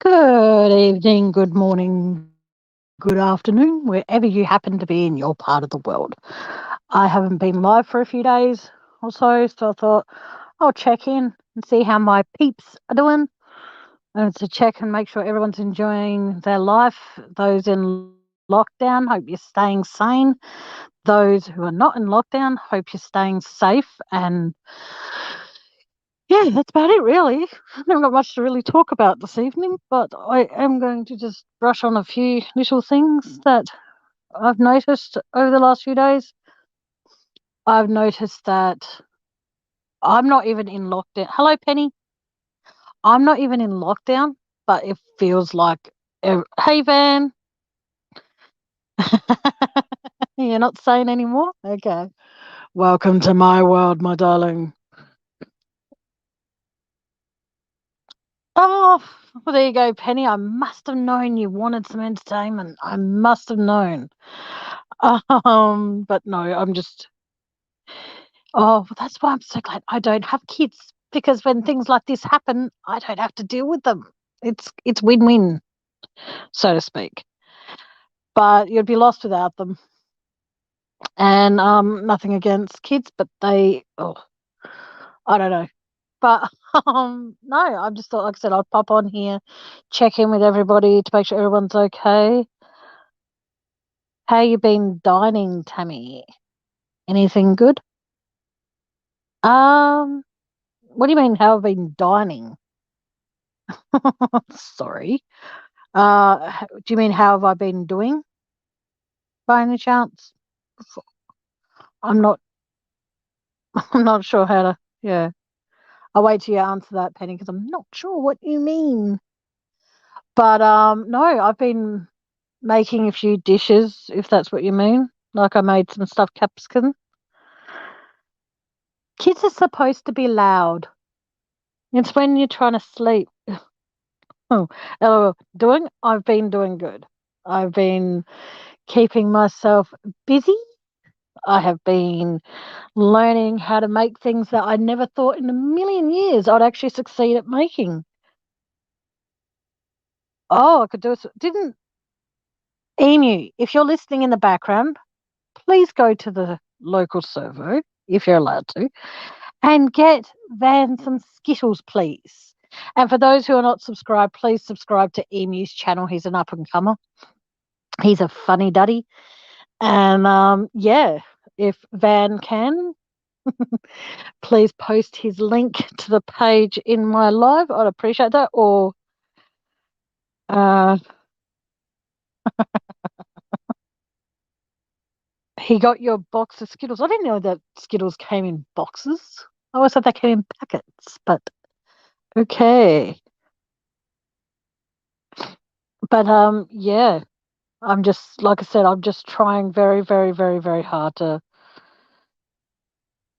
Good evening, good morning, good afternoon, wherever you happen to be in your part of the world. I haven't been live for a few days or so I thought I'll check in and see how my peeps are doing and to check and make sure everyone's enjoying their life. Those in lockdown, hope you're staying sane. Those who are not in lockdown, hope you're staying safe. And yeah, that's about it, really. I haven't got much to really talk about this evening, but I am going to just brush on a few little things that I've noticed over the last few days. I've noticed that I'm not even in lockdown. Hello, Penny. I'm not even in lockdown, but it feels like, hey, Van, you're not saying anymore? Okay. Welcome to my world, my darling. Oh, well, there you go, Penny. I must have known you wanted some entertainment. I must have known. But no, I'm just. Oh, well, that's why I'm so glad I don't have kids because when things like this happen, I don't have to deal with them. It's win-win, so to speak. But you'd be lost without them. And nothing against kids, but I don't know. But no, I just thought, like I said, I'd pop on here, check in with everybody to make sure everyone's okay. How you been dining, Tammy? Anything good? Um, what do you mean? How have I been dining? Sorry. Do you mean how have I been doing by any chance? I'm not. I'm not sure how to. Yeah, I'll wait till you answer that, Penny, because I'm not sure what you mean. But no, I've been making a few dishes, if that's what you mean. Like I made some stuffed capsicum. Kids are supposed to be loud. It's when you're trying to sleep. Oh, doing. I've been doing good. I've been keeping myself busy. I have been learning how to make things that I never thought in a million years I'd actually succeed at making. Oh, I could do it. Didn't Emu, if you're listening in the background, please go to the local servo, if you're allowed to, and get Van some Skittles, please. And for those who are not subscribed, please subscribe to Emu's channel. He's an up and comer. He's a funny duddy. And yeah, if Van can, please post his link to the page in my live. I'd appreciate that. Or uh, he got your box of Skittles. I didn't know that Skittles came in boxes. I always thought they came in packets, but okay. But yeah, I'm just like I said, I'm just trying very, very, very, very hard to.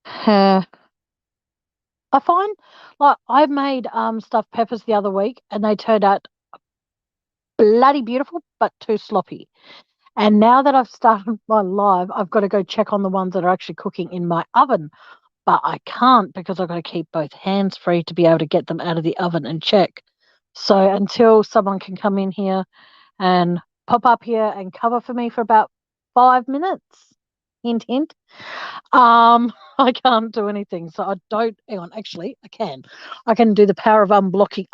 Uh, I find like I made stuffed peppers the other week, and they turned out bloody beautiful, but too sloppy. And now that I've started my live, I've got to go check on the ones that are actually cooking in my oven. But I can't because I've got to keep both hands free to be able to get them out of the oven and check. So until someone can come in here and pop up here and cover for me for about 5 minutes, hint, hint, I can't do anything. So I don't, hang on, actually, I can. I can do the power of unplugging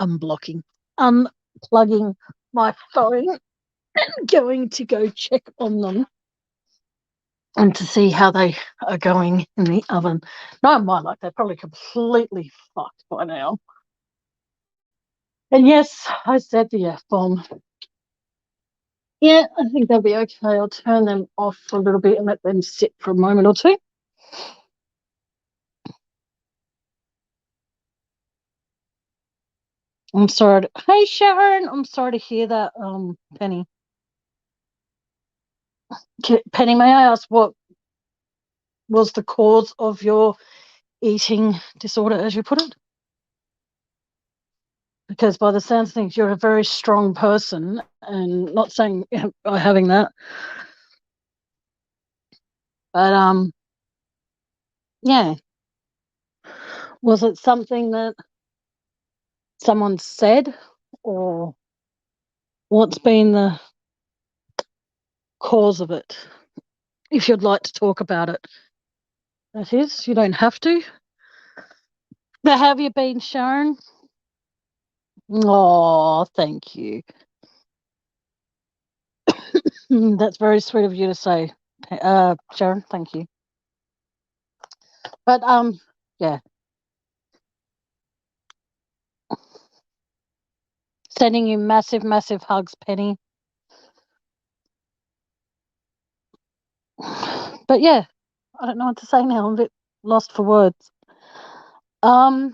my phone and going to go check on them and to see how they are going in the oven. Not mine, like they're probably completely fucked by now. And yes, I said the F bomb. Yeah, I think they'll be okay. I'll turn them off for a little bit and let them sit for a moment or two. I'm sorry. Hey, Sharon, I'm sorry to hear that, Penny. Penny, may I ask what was the cause of your eating disorder, as you put it? Because by the sounds of things, you're a very strong person, and not saying by having that, but yeah. Was it something that someone said, or? What's been the cause of it? If you'd like to talk about it. That is, you don't have to. But how have you been, Sharon? Oh, thank you. That's very sweet of you to say, Sharon. Thank you. But yeah, sending you massive, massive hugs, Penny. But yeah, I don't know what to say now. I'm a bit lost for words. Oh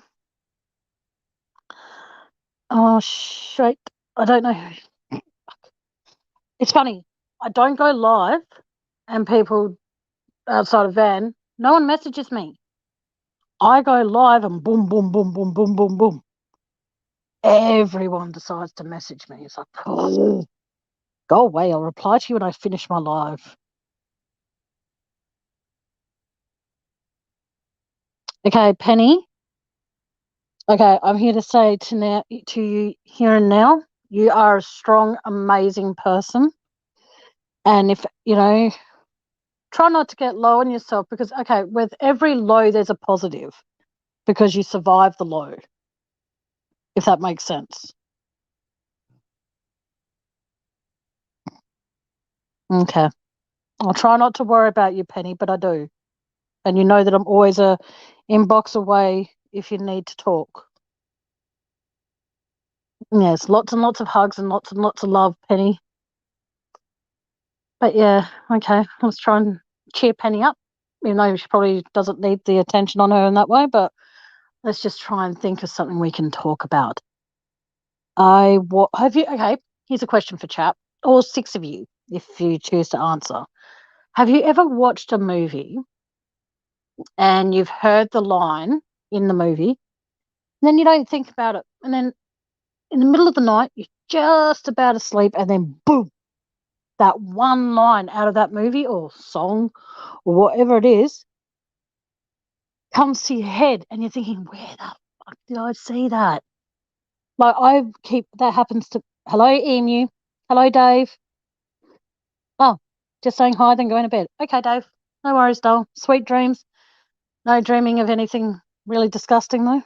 shit, I don't know. It's funny. I don't go live, and people outside of Van, no one messages me. I go live and boom, boom, boom, boom, boom, boom, boom. Everyone decides to message me. It's like, oh, go away. I'll reply to you when I finish my live. Okay, Penny. Okay, I'm here to say to you here and now, you are a strong, amazing person. And if try not to get low on yourself because okay, with every low there's a positive because you survived the low. If that makes sense. Okay. I'll try not to worry about you, Penny, but I do. And you know that I'm always a inbox away if you need to talk. Yes, lots and lots of hugs and lots of love, Penny. But yeah, okay, let's try and cheer Penny up. Even though she probably doesn't need the attention on her in that way, but let's just try and think of something we can talk about. What have you? Okay, here's a question for chat, all six of you, if you choose to answer. Have you ever watched a movie and you've heard the line in the movie, and then you don't think about it, and then in the middle of the night you're just about to sleep, and then boom, that one line out of that movie or song or whatever it is comes to your head, and you're thinking, where the fuck did I see that? Like that happens to. Hello, Emu. Hello, Dave. Oh, just saying hi, then going to bed. Okay, Dave. No worries, doll. Sweet dreams. No dreaming of anything really disgusting, though.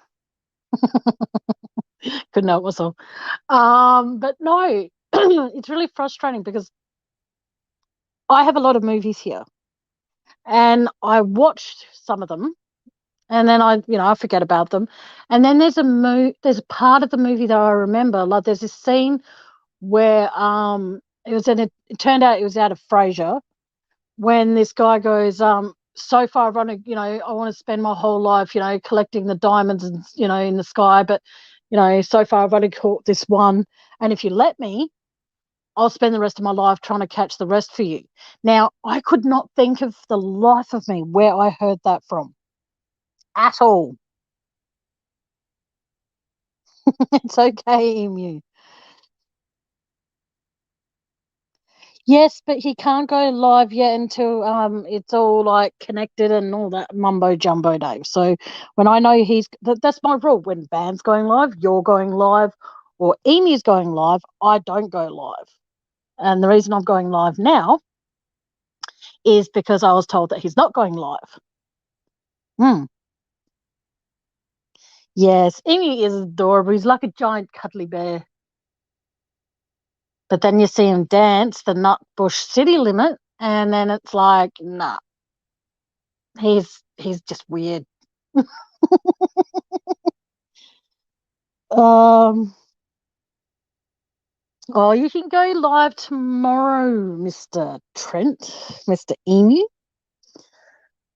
Couldn't know it was all. But no, it's really frustrating because I have a lot of movies here, and I watched some of them, and then I forget about them, and then there's a part of the movie that I remember. Like there's this scene where it turned out it was out of Frasier when this guy goes, so far I've run I want to spend my whole life, collecting the diamonds and, in the sky, but, so far I've only caught this one. And if you let me, I'll spend the rest of my life trying to catch the rest for you. Now, I could not think of the life of me where I heard that from at all. It's okay, Emu. Yes, but he can't go live yet until it's all like connected and all that mumbo jumbo, Dave. So when I know that's my rule. When Van's going live, you're going live, or Amy's going live, I don't go live. And the reason I'm going live now is because I was told that he's not going live. Hmm. Yes, Amy is adorable. He's like a giant cuddly bear. But then you see him dance the Nutbush City Limit, and then it's like, nah, he's just weird. Um. Oh, you can go live tomorrow, Mr. Trent, Mr. Emu.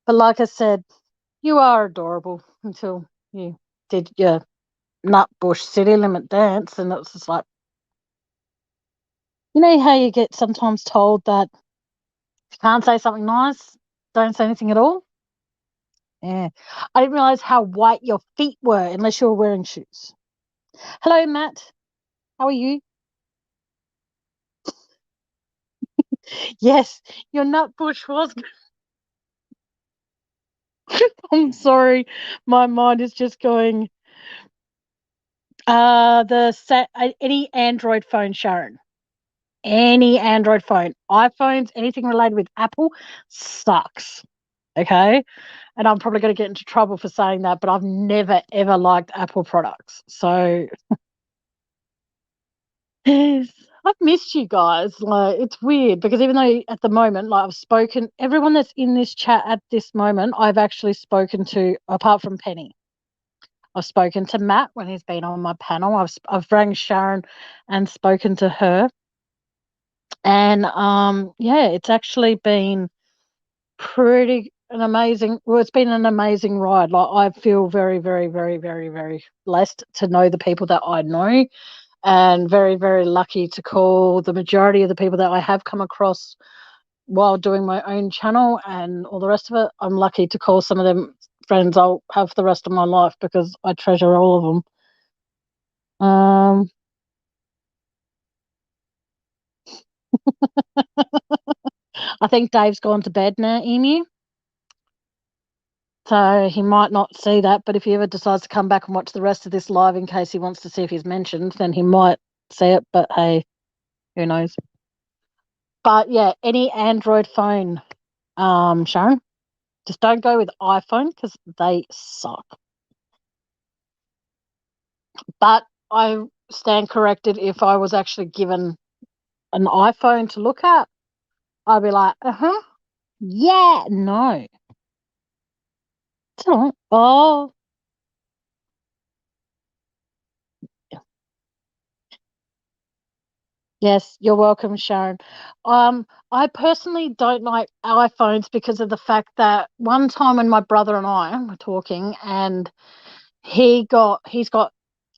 But like I said, you are adorable until you did your Nutbush City Limit dance, and it's just like, how you get sometimes told that if you can't say something nice, don't say anything at all. Yeah, I didn't realize how white your feet were unless you were wearing shoes. Hello, Matt. How are you? Yes, your Nutbush was. I'm sorry, my mind is just going. Any Android phone, Sharon. any Android phone. iPhones, anything related with Apple sucks. Okay. And I'm probably going to get into trouble for saying that, but I've never, ever liked Apple products. So yes, I've missed you guys. Like, it's weird because even though at the moment, like, I've spoken, everyone that's in this chat at this moment, I've actually spoken to, apart from Penny. I've spoken to Matt when he's been on my panel. I've rang Sharon and spoken to her. And yeah, it's actually been it's been an amazing ride. Like, I feel very, very, very, very, very blessed to know the people that I know, and very, very lucky to call the majority of the people that I have come across while doing my own channel and all the rest of it. I'm lucky to call some of them friends I'll have for the rest of my life because I treasure all of them. I think Dave's gone to bed now, Emu. So he might not see that, but if he ever decides to come back and watch the rest of this live in case he wants to see if he's mentioned, then he might see it. But hey, who knows? But yeah, any Android phone, Sharon, just don't go with iPhone because they suck. But I stand corrected. If I was actually given an iPhone to look at, I'd be like, yeah, no. It's all right. Oh, yes, you're welcome, Sharon. I personally don't like iPhones because of the fact that one time when my brother and I were talking, and he's got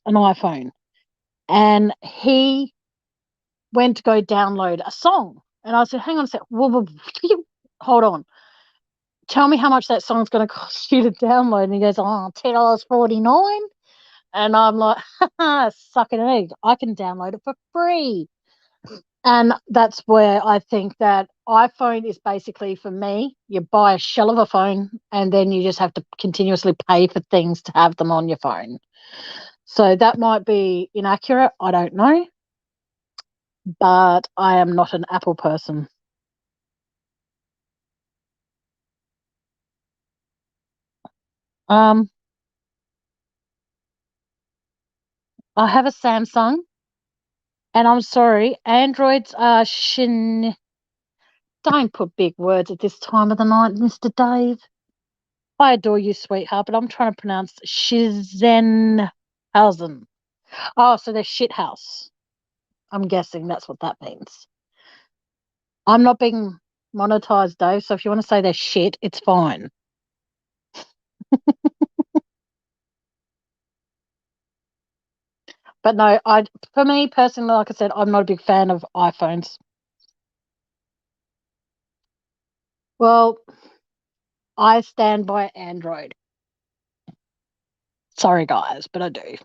an iPhone, and he went to go download a song, and I said, "Hang on a sec, hold on, tell me how much that song's going to cost you to download." And he goes, "Oh, $10.49." And I'm like, suck an egg. I can download it for free. And that's where I think that iPhone is basically, for me, you buy a shell of a phone and then you just have to continuously pay for things to have them on your phone. So that might be inaccurate. I don't know. But I am not an Apple person. Um, I have a Samsung, and I'm sorry, Androids are Don't put big words at this time of the night, Mr. Dave. I adore you, sweetheart, but I'm trying to pronounce Shizenhausen. Oh, so they're shithouse. I'm guessing that's what that means. I'm not being monetized, Dave, so if you want to say they're shit, it's fine. But no, for me personally, like I said, I'm not a big fan of iPhones. Well, I stand by Android. Sorry, guys, but I do.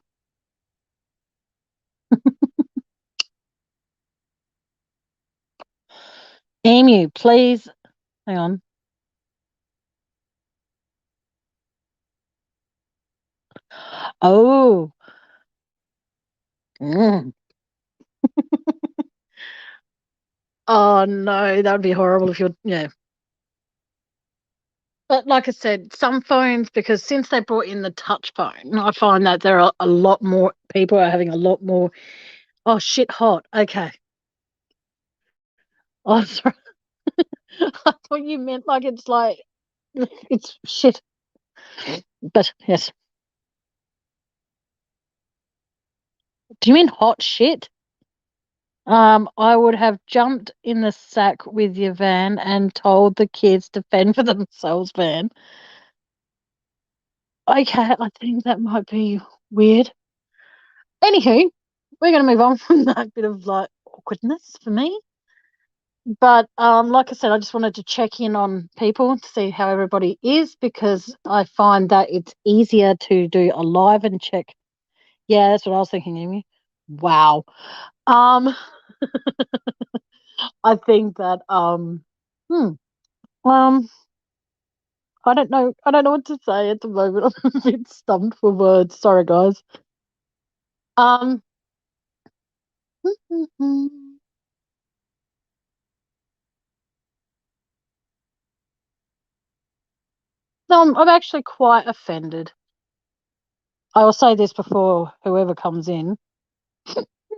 Emu, please. Hang on. Oh. Mm. Oh no, that would be horrible if you're, yeah. But like I said, some phones, because since they brought in the touch phone, I find that there are a lot more people are having a lot more. Oh shit, hot. Okay. Oh, sorry. I thought you meant like it's like it's shit. But yes. Do you mean hot shit? I would have jumped in the sack with your van and told the kids to fend for themselves, van. Okay, I think that might be weird. Anywho, we're going to move on from that bit of like awkwardness for me. But like I said, I just wanted to check in on people to see how everybody is because I find that it's easier to do a live and check. Yeah, that's what I was thinking, Amy. Wow. Um, I think that hmm, um, I don't know. I don't know what to say at the moment. I'm a bit stumped for words. Sorry, guys. Um, No, I'm actually quite offended. I will say this before whoever comes in.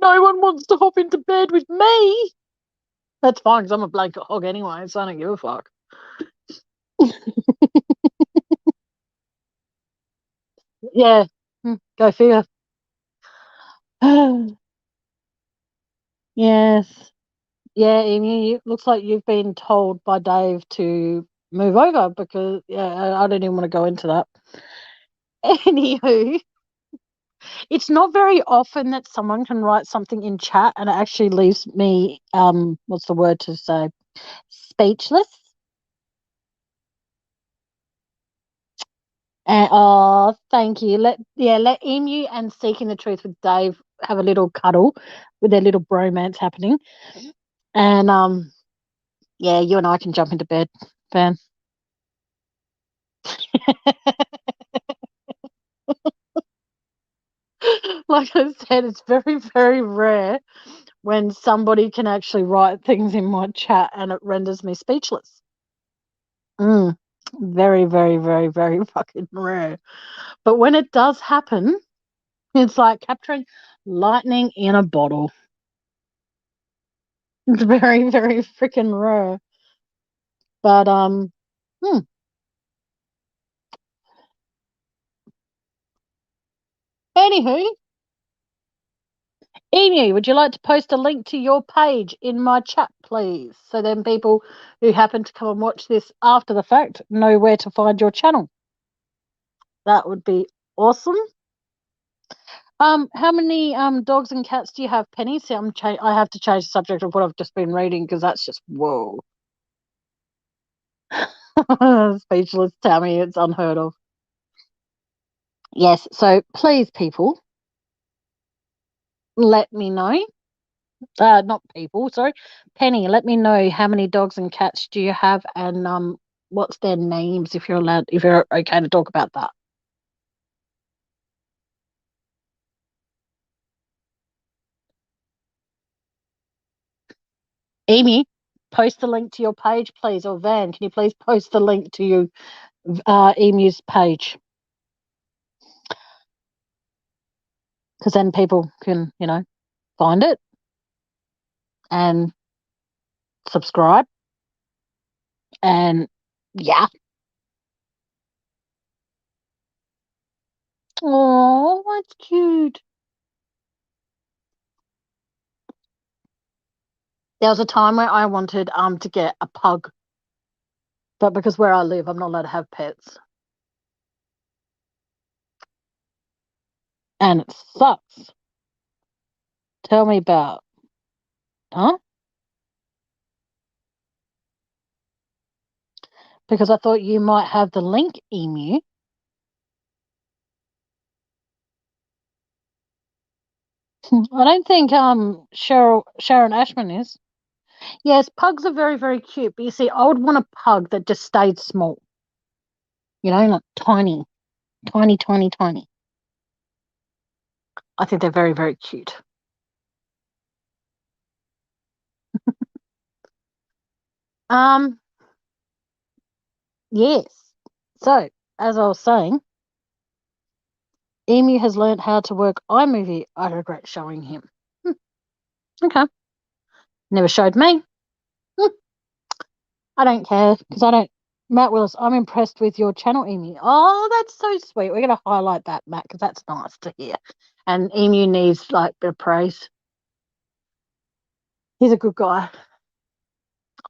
No one wants to hop into bed with me. That's fine because I'm a blanket hog anyway, so I don't give a fuck. Yeah, go figure. Yes. Yeah, Amy, it looks like you've been told by Dave to move over because, yeah, I don't even want to go into that. Anywho, it's not very often that someone can write something in chat and it actually leaves me, what's the word to say? Speechless. Oh, thank you. Let Emu and Seeking the Truth with Dave have a little cuddle with their little bromance happening. And yeah, you and I can jump into bed, Van. Like I said, it's very, very rare when somebody can actually write things in my chat and it renders me speechless. Very, very, very, very fucking rare. But when it does happen, it's like capturing lightning in a bottle. It's very, very freaking rare. But anywho, Emu, would you like to post a link to your page in my chat, please? So then people who happen to come and watch this after the fact know where to find your channel. That would be awesome. How many dogs and cats do you have, Penny? See, I have to change the subject of what I've just been reading because that's just whoa. Speechless, Tammy. It's unheard of. Yes. So please, people, let me know. Not people. Sorry, Penny. Let me know how many dogs and cats do you have, and what's their names if you're allowed. If you're okay to talk about that. Amy, post the link to your page, please. Or Van, can you please post the link to your Emu's page? Because then people can, find it and subscribe. And yeah. Oh, that's cute. There was a time where I wanted to get a pug, but because where I live, I'm not allowed to have pets, and it sucks. Tell me about, huh? Because I thought you might have the link, Emu. I don't think Sharon Ashman is. Yes, pugs are very, very cute, but you see, I would want a pug that just stayed small. Like tiny, tiny, tiny, tiny. I think they're very, very cute. Um, yes. So, as I was saying, Emu has learned how to work iMovie. I regret showing him. Okay. Never showed me. I don't care because I don't. Matt Willis, I'm impressed with your channel, Emu. Oh, that's so sweet. We're going to highlight that, Matt, because that's nice to hear. And Emu needs like a bit of praise. He's a good guy.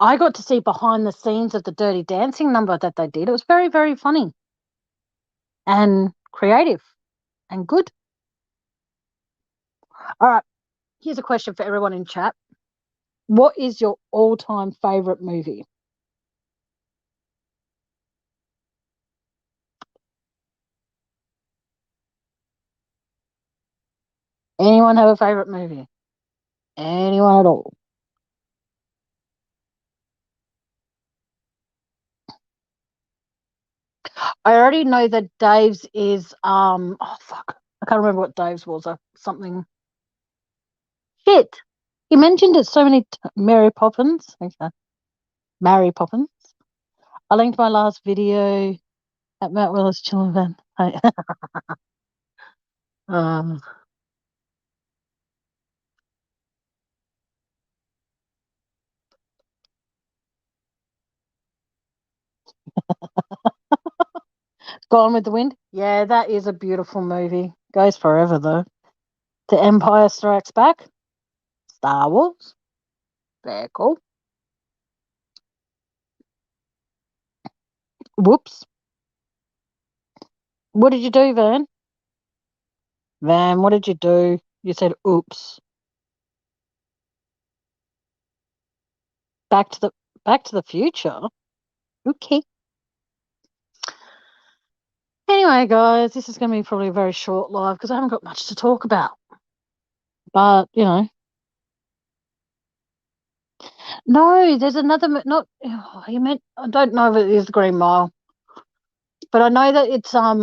I got to see behind the scenes of the Dirty Dancing number that they did. It was very, very funny and creative and good. All right. Here's a question for everyone in chat. What is your all-time favorite movie? Anyone have a favorite movie? Anyone at all? I already know that Dave's is oh fuck. I can't remember what Dave's was. Something shit. He mentioned it so many Mary Poppins. Okay. Mary Poppins. I linked my last video At Matt Willis chilling van. Hey. um, Gone with the Wind. Yeah, that is a beautiful movie. Goes forever though. The Empire Strikes Back. Star Wars. Very cool. Whoops. What did you do, Van? Van, what did you do? You said oops. Back to the Back to the Future. Okay. Anyway, guys, this is going to be probably a very short live because I haven't got much to talk about. But no, there's another. Not you meant. I don't know if it is the Green Mile, but I know that it's a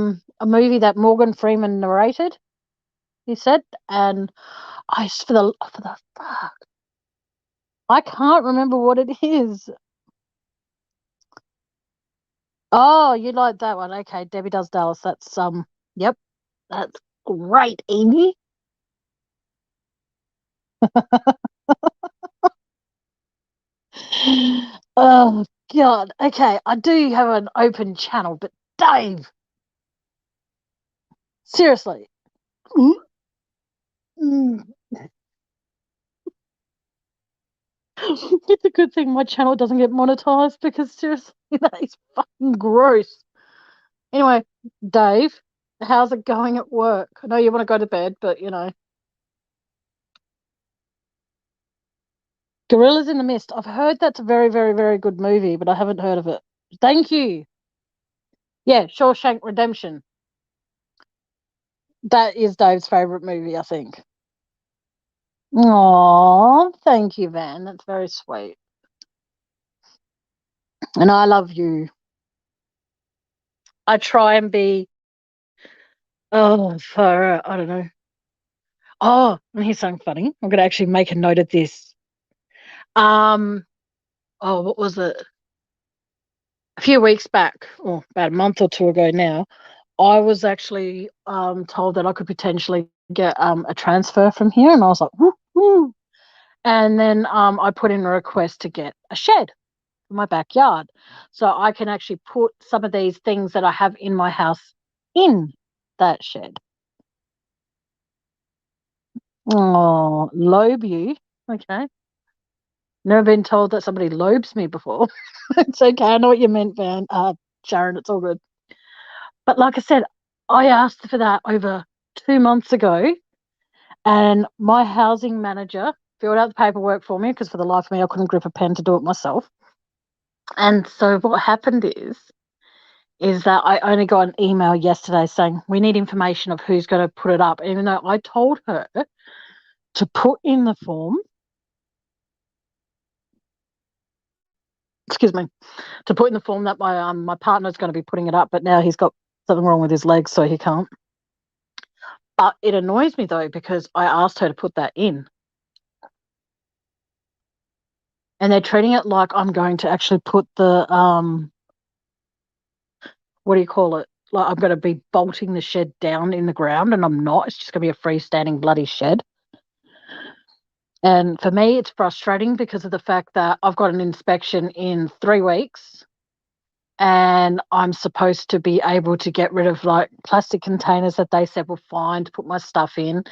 movie that Morgan Freeman narrated. He said, and for the fuck, I can't remember what it is. Oh, you like that one? Okay, Debbie Does Dallas. That's Yep, that's great, Amy. Oh God. Okay, I do have an open channel, but Dave, seriously. Mm. It's a good thing my channel doesn't get monetized because seriously, that is fucking gross. Anyway, Dave, how's it going at work? I know you want to go to bed, but Gorillas in the Mist. I've heard that's a very, very, very good movie, but I haven't heard of it. Thank you. Yeah, Shawshank Redemption. That is Dave's favorite movie, I think. Oh, thank you, Van. That's very sweet. And I love you. I try and be, for, I don't know. Oh, and here's something funny. I'm going to actually make a note of this. Um, what was it? A few weeks back, or about a month or two ago now, I was actually told that I could potentially get a transfer from here, and I was like, woo, woo. And then I put in a request to get a shed for my backyard, so I can actually put some of these things that I have in my house in that shed. Oh, lobe you? Okay. Never been told that somebody lobes me before. It's okay. I know what you meant, Van. Sharon, it's all good. But like I said, I asked for that over 2 months ago, and my housing manager filled out the paperwork for me because for the life of me, I couldn't grip a pen to do it myself. And so what happened is that I only got an email yesterday saying we need information of who's going to put it up, even though I told her to put in the form. Excuse me, to put in the form that my partner's going to be putting it up, but now he's got something wrong with his legs, so he can't. But it annoys me though because I asked her to put that in, and they're treating it like I'm going to actually put the what do you call it? Like I'm going to be bolting the shed down in the ground, and I'm not. It's just going to be a freestanding bloody shed. And for me, it's frustrating because of the fact that I've got an inspection in 3 weeks, and I'm supposed to be able to get rid of like plastic containers that they said were fine to put my stuff in,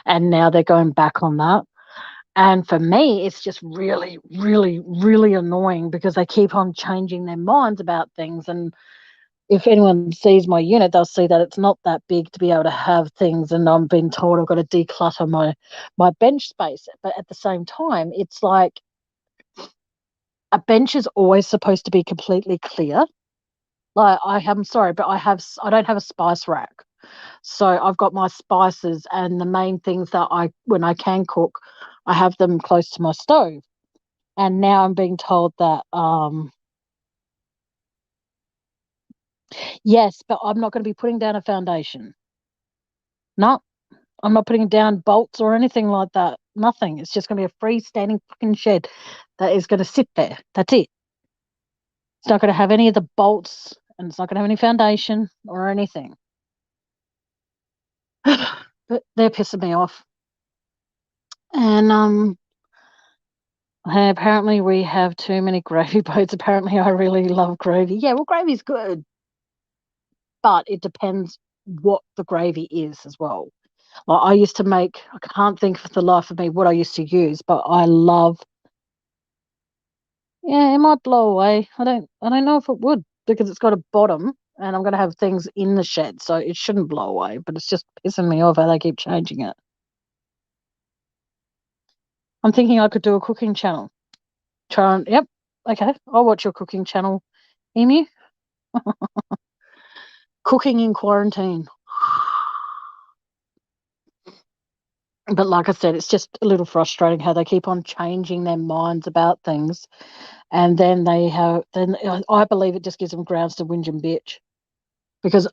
and now they're going back on that. And for me, it's just really, really, really annoying because they keep on changing their minds about things. And if anyone sees my unit, they'll see that it's not that big to be able to have things. And I'm being told I've got to declutter my bench space. But at the same time, it's like a bench is always supposed to be completely clear. Like I'm sorry, but I don't have a spice rack. So I've got my spices and the main things that when I can cook, I have them close to my stove. And now I'm being told that yes, but I'm not going to be putting down a foundation. No, I'm not putting down bolts or anything like that. Nothing. It's just going to be a freestanding fucking shed that is going to sit there. That's it. It's not going to have any of the bolts and it's not going to have any foundation or anything. But they're pissing me off. And apparently we have too many gravy boats. Apparently I really love gravy. Yeah, well, gravy's good, but it depends what the gravy is as well. Like I used to make, I can't think for the life of me what I used to use, but I love. Yeah, it might blow away. I don't know if it would because it's got a bottom and I'm going to have things in the shed, so it shouldn't blow away. But it's just pissing me off how they keep changing it. I'm thinking I could do a cooking channel. Try and yep, okay. I'll watch your cooking channel, Emu. Cooking in quarantine. But like I said, it's just a little frustrating how they keep on changing their minds about things, and then I believe it just gives them grounds to whinge and bitch because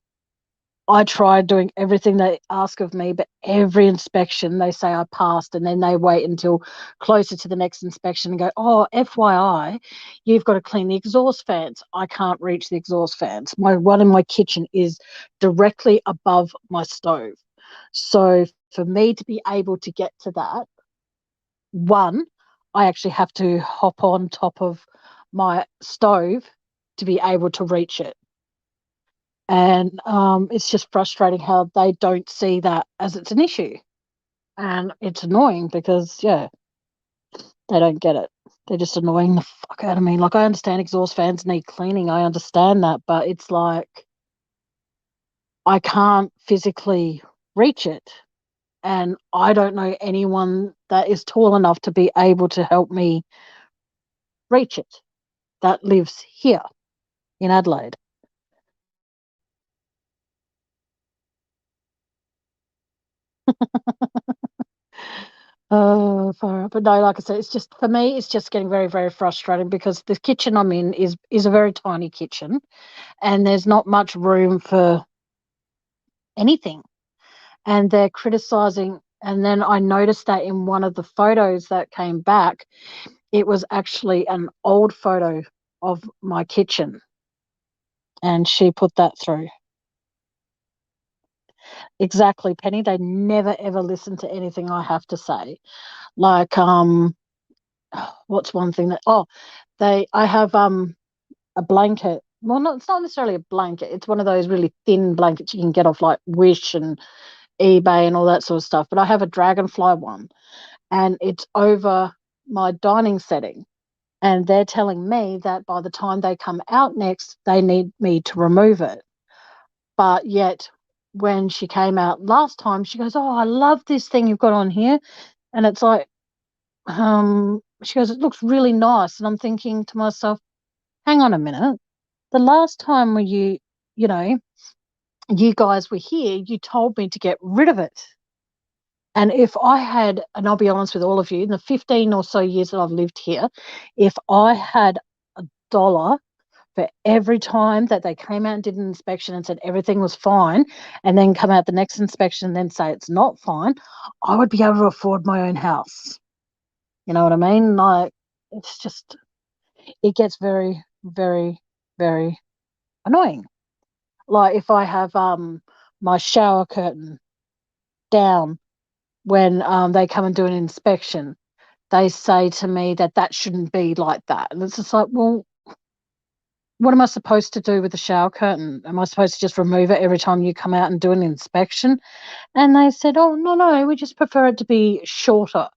I tried doing everything they ask of me, but every inspection they say I passed, and then they wait until closer to the next inspection and go, "Oh, FYI, you've got to clean the exhaust fans." I can't reach the exhaust fans. My one in my kitchen is directly above my stove. So for me to be able to get to that, one, I actually have to hop on top of my stove to be able to reach it. And it's just frustrating how they don't see that as it's an issue. And it's annoying because, yeah, they don't get it. They're just annoying the fuck out of me. Like, I understand exhaust fans need cleaning. I understand that. But it's like I can't physically reach it. And I don't know anyone that is tall enough to be able to help me reach it that lives here in Adelaide. Oh, far out. But no, like I said, it's just for me, it's just getting very, very frustrating because the kitchen I'm in is a very tiny kitchen and there's not much room for anything. And they're criticizing. And then I noticed that in one of the photos that came back, it was actually an old photo of my kitchen. And she put that through. Exactly, Penny. They never ever listen to anything I have to say. Like, what's one thing that I have a blanket. Well, not it's not necessarily a blanket. It's one of those really thin blankets you can get off like Wish and eBay and all that sort of stuff. But I have a dragonfly one, and it's over my dining setting. And they're telling me that by the time they come out next, they need me to remove it. But yet, when she came out last time, she goes, "Oh, I love this thing you've got on here," and it's like, she goes, "It looks really nice," and I'm thinking to myself, "Hang on a minute. The last time you know, you guys were here, you told me to get rid of it." And if I had, and I'll be honest with all of you, in the 15 or so years that I've lived here, if I had a dollar for every time that they came out and did an inspection and said everything was fine, and then come out the next inspection and then say it's not fine, I would be able to afford my own house. You know what I mean? Like, it's just, it gets very, very, very annoying. Like if I have my shower curtain down when they come and do an inspection, they say to me that that shouldn't be like that. And it's just like, well, what am I supposed to do with the shower curtain? Am I supposed to just remove it every time you come out and do an inspection? And they said, oh, no, no, we just prefer it to be shorter.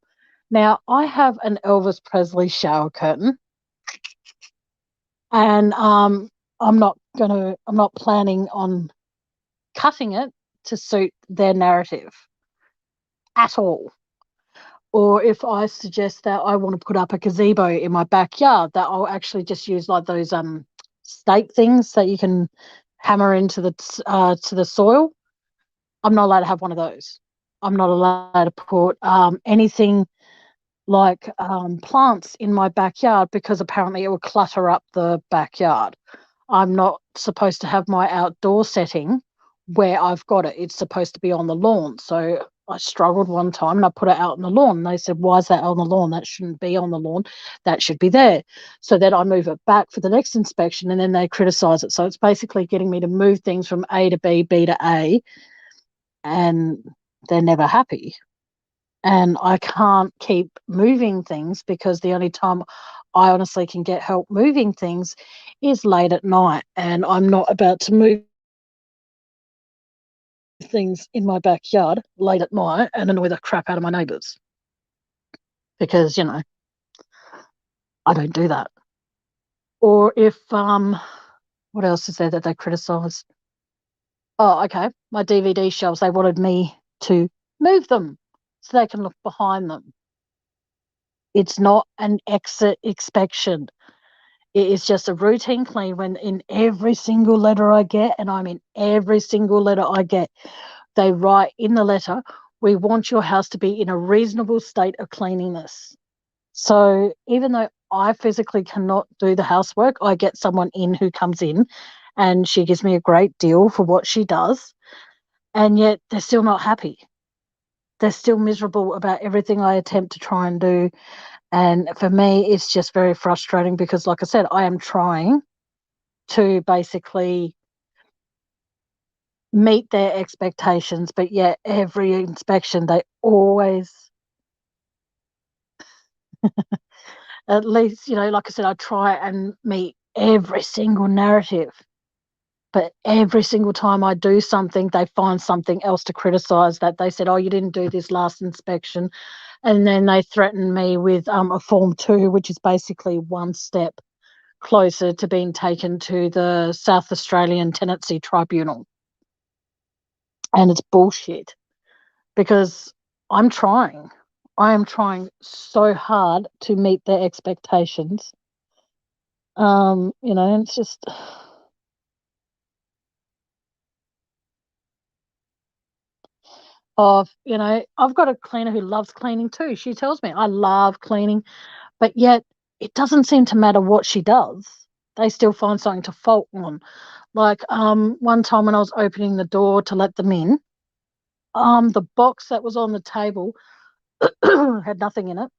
Now, I have an Elvis Presley shower curtain, and I'm not planning on cutting it to suit their narrative at all. Or if I suggest that I want to put up a gazebo in my backyard, that I'll actually just use like those stake things that you can hammer into the to the soil. I'm not allowed to have one of those. I'm not allowed to put anything like plants in my backyard because apparently it will clutter up the backyard. I'm not supposed to have my outdoor setting where I've got it. It's supposed to be on the lawn. So I struggled one time and I put it out on the lawn. And they said, why is that on the lawn? That shouldn't be on the lawn. That should be there. So then I move it back for the next inspection and then they criticise it. So it's basically getting me to move things from A to B, B to A, and they're never happy. And I can't keep moving things because the only time I honestly can get help moving things is late at night. And I'm not about to move things in my backyard late at night and annoy the crap out of my neighbours because, you know, I don't do that. Or if, what else is there that they criticise? Oh, okay, my DVD shelves, they wanted me to move them so they can look behind them. It's not an exit inspection. It is just a routine clean when in every single letter I get, and I mean every single letter I get, they write in the letter, we want your house to be in a reasonable state of cleanliness. So even though I physically cannot do the housework, I get someone in who comes in and she gives me a great deal for what she does. And yet they're still not happy. They're still miserable about everything I attempt to try and do. And for me, it's just very frustrating because, like I said, I am trying to basically meet their expectations, but yet every inspection, they always, at least, you know, like I said, I try and meet every single narrative. But every single time I do something, they find something else to criticise that they said, oh, you didn't do this last inspection. And then they threaten me with a Form 2, which is basically one step closer to being taken to the South Australian Tenancy Tribunal. And it's bullshit because I'm trying. I am trying so hard to meet their expectations. You know, it's just... you know, I've got a cleaner who loves cleaning too. She tells me I love cleaning, but yet it doesn't seem to matter what she does. They still find something to fault on. Like one time when I was opening the door to let them in, the box that was on the table had nothing in it.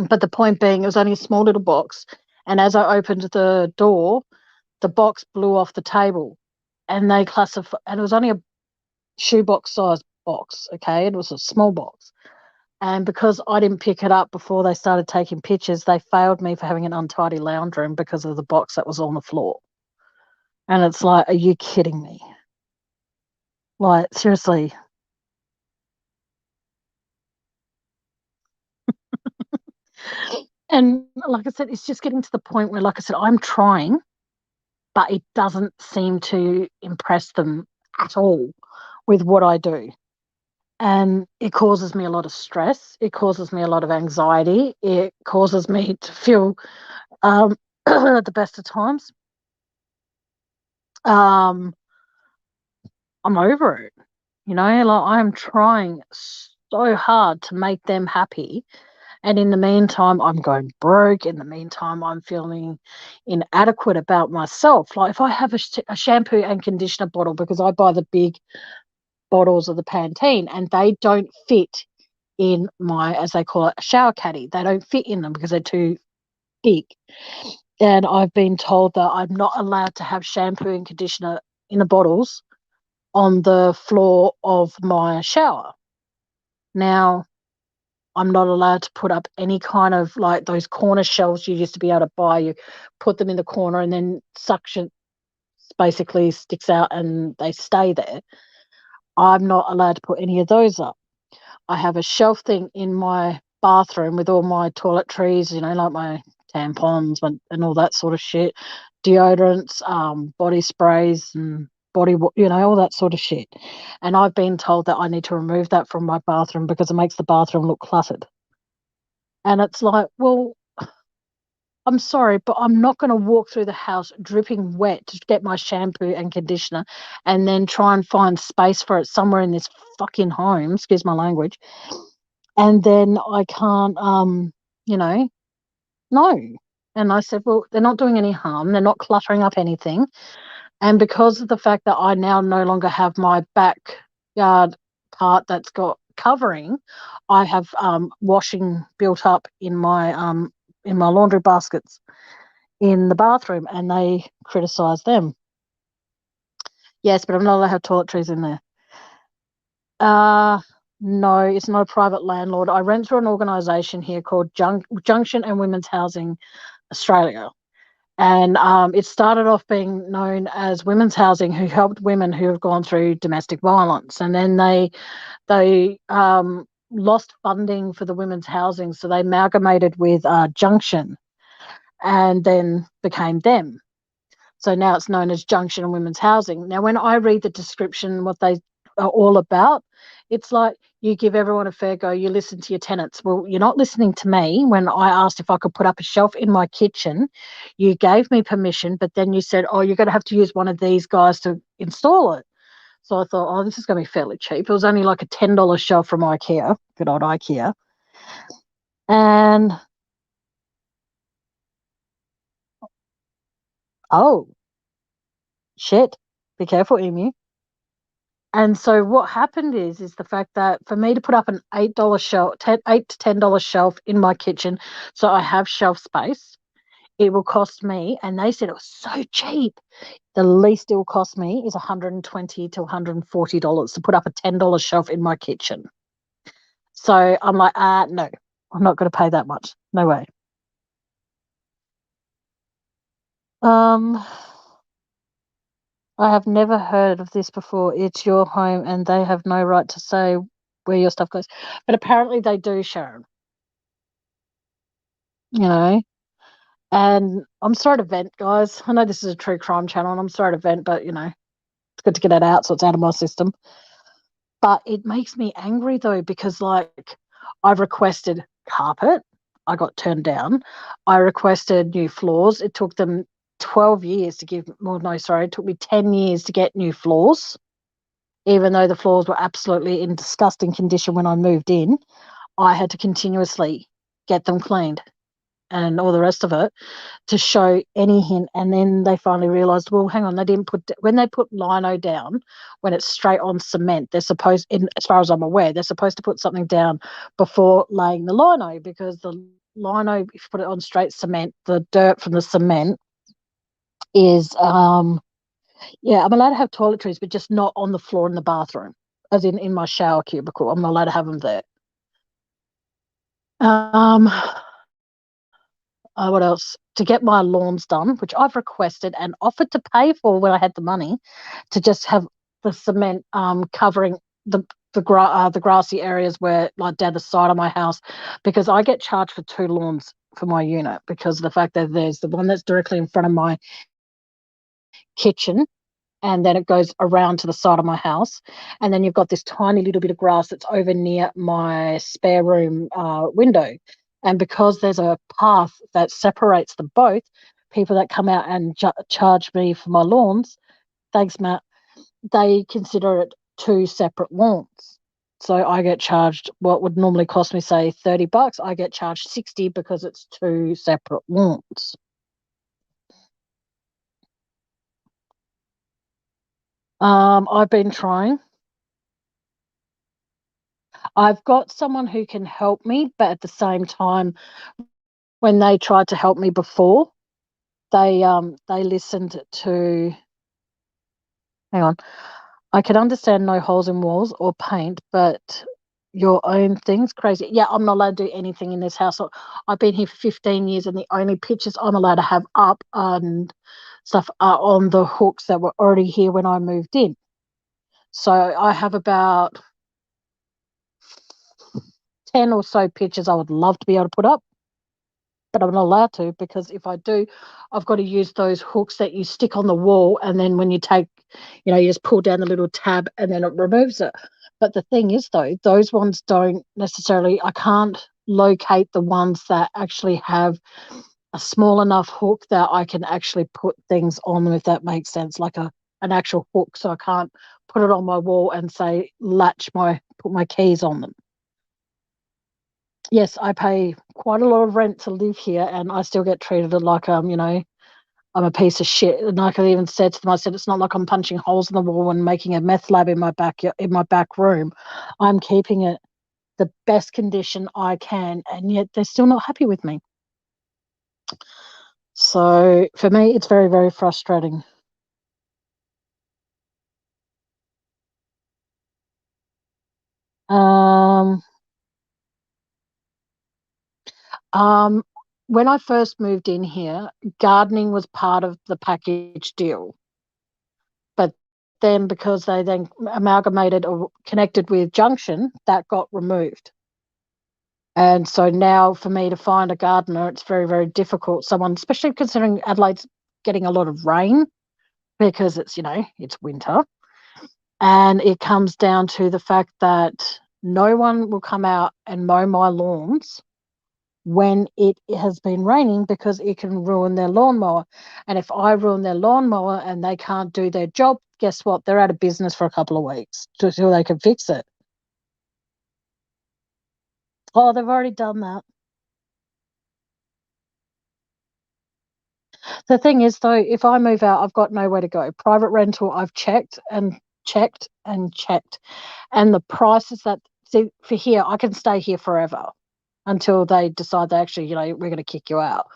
But the point being, it was only a small little box. And as I opened the door, the box blew off the table. And they classify, and it was only a shoebox size box. Okay, it was a small box. And because I didn't pick it up before they started taking pictures, they failed me for having an untidy lounge room because of the box that was on the floor. And it's like, are you kidding me? Like, seriously. And like I said, it's just getting to the point where, like I said, I'm trying, but it doesn't seem to impress them at all with what I do. And it causes me a lot of stress. It causes me a lot of anxiety. It causes me to feel at the best of times. I'm over it. You know, like I'm trying so hard to make them happy. And in the meantime, I'm going broke. In the meantime, I'm feeling inadequate about myself. Like if I have a shampoo and conditioner bottle, because I buy the big bottles of the Pantene and they don't fit in my, as they call it, a shower caddy. They don't fit in them because they're too big. And I've been told that I'm not allowed to have shampoo and conditioner in the bottles on the floor of my shower. Now, I'm not allowed to put up any kind of like those corner shelves you used to be able to buy. You put them in the corner and then suction basically sticks out and they stay there. I'm not allowed to put any of those up. I have a shelf thing in my bathroom with all my toiletries, you know, like my tampons and all that sort of shit, deodorants, body sprays and body, you know, all that sort of shit. And I've been told that I need to remove that from my bathroom because it makes the bathroom look cluttered. And it's like, well, I'm sorry, but I'm not going to walk through the house dripping wet to get my shampoo and conditioner and then try and find space for it somewhere in this fucking home, excuse my language. And then I can't, you know, no. And I said, well, they're not doing any harm. They're not cluttering up anything. And because of the fact that I now no longer have my backyard part that's got covering, I have washing built up in my laundry baskets in the bathroom, and they criticise them. Yes, but I'm not allowed to have toiletries in there. No, it's not a private landlord. I rent through an organisation here called Junction and Women's Housing Australia. And it started off being known as Women's Housing, who helped women who have gone through domestic violence. And then they lost funding for the women's housing, so they amalgamated with Junction and then became them. So now it's known as Junction and Women's Housing. Now, when I read the description, what they are all about, it's like you give everyone a fair go, you listen to your tenants. Well, you're not listening to me. When I asked if I could put up a shelf in my kitchen, you gave me permission, but then you said, oh, you're going to have to use one of these guys to install it. So I thought, oh, this is going to be fairly cheap. It was only like a $10 shelf from IKEA, good old IKEA. And, oh, shit, be careful, Emu. And so what happened is the fact that for me to put up an $8 shelf, $8 to $10 shelf in my kitchen, so I have shelf space, it will cost me, and they said it was so cheap. The least it will cost me is $120 to $140 to put up a $10 shelf in my kitchen. So I'm like, no, I'm not going to pay that much. No way. I have never heard of this before. It's your home and they have no right to say where your stuff goes. But apparently they do, Sharon. You know? And I'm sorry to vent, guys. I know this is a true crime channel and I'm sorry to vent, but, it's good to get it out so it's out of my system. But it makes me angry, though, because, like, I've requested carpet. I got turned down. I requested new floors. It took them 12 years to give, well, no, sorry, it took me 10 years to get new floors, even though the floors were absolutely in disgusting condition when I moved in. I had to continuously get them cleaned and all the rest of it to show any hint. And then they finally realised, well, hang on, when they put lino down, when it's straight on cement, they're supposed, as far as I'm aware, they're supposed to put something down before laying the lino, because the lino, if you put it on straight cement, the dirt from the cement is, I'm allowed to have toiletries, but just not on the floor in the bathroom, as in my shower cubicle. I'm not allowed to have them there. What else? To get my lawns done, which I've requested and offered to pay for when I had the money, to just have the cement covering the grassy areas where, like, down the side of my house, because I get charged for 2 lawns for my unit because of the fact that there's the one that's directly in front of my kitchen, and then it goes around to the side of my house, and then you've got this tiny little bit of grass that's over near my spare room window. And because there's a path that separates them both, people that come out and charge me for my lawns, thanks, Matt, they consider it 2 separate lawns. So I get charged what would normally cost me, say, $30. I get charged $60 because it's 2 separate lawns. I've been trying. I've got someone who can help me, but at the same time, when they tried to help me before, they listened to. Hang on, I can understand no holes in walls or paint, but your own things crazy. Yeah, I'm not allowed to do anything in this house. I've been here for 15 years, and the only pictures I'm allowed to have up and stuff are on the hooks that were already here when I moved in. So I have about 10 or so pictures I would love to be able to put up, but I'm not allowed to, because if I do, I've got to use those hooks that you stick on the wall, and then when you take, you just pull down the little tab and then it removes it. But the thing is, though, those ones don't necessarily, I can't locate the ones that actually have a small enough hook that I can actually put things on them, if that makes sense, like an actual hook. So I can't put it on my wall and say put my keys on them. Yes, I pay quite a lot of rent to live here, and I still get treated like I'm a piece of shit. And like I even said to them, I said, it's not like I'm punching holes in the wall and making a meth lab in my back room. I'm keeping it the best condition I can, and yet they're still not happy with me. So for me, it's very, very frustrating. Um, um, when I first moved in here, gardening was part of the package deal. But then because they then amalgamated or connected with Junction, that got removed. And so now for me to find a gardener, it's very, very difficult. Someone, especially considering Adelaide's getting a lot of rain because it's, it's winter. And it comes down to the fact that no one will come out and mow my lawns when it has been raining because it can ruin their lawnmower. And if I ruin their lawnmower and they can't do their job, guess what? They're out of business for a couple of weeks until they can fix it. Oh, they've already done that. The thing is, though, if I move out, I've got nowhere to go. Private rental, I've checked and checked and checked. And the prices see, for here, I can stay here forever until they decide they actually, we're going to kick you out.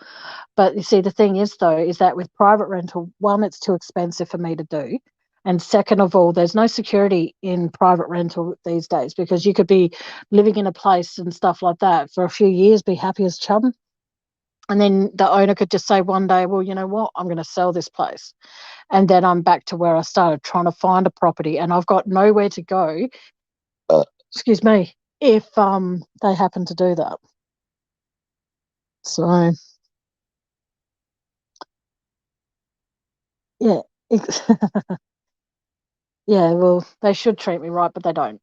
But you see, the thing is, though, is that with private rental, one, it's too expensive for me to do. And second of all, there's no security in private rental these days because you could be living in a place and stuff like that for a few years, be happy as chum. And then the owner could just say one day, well, you know what, I'm going to sell this place. And then I'm back to where I started trying to find a property and I've got nowhere to go, excuse me, if they happen to do that. So, yeah. Yeah, well, they should treat me right, but they don't,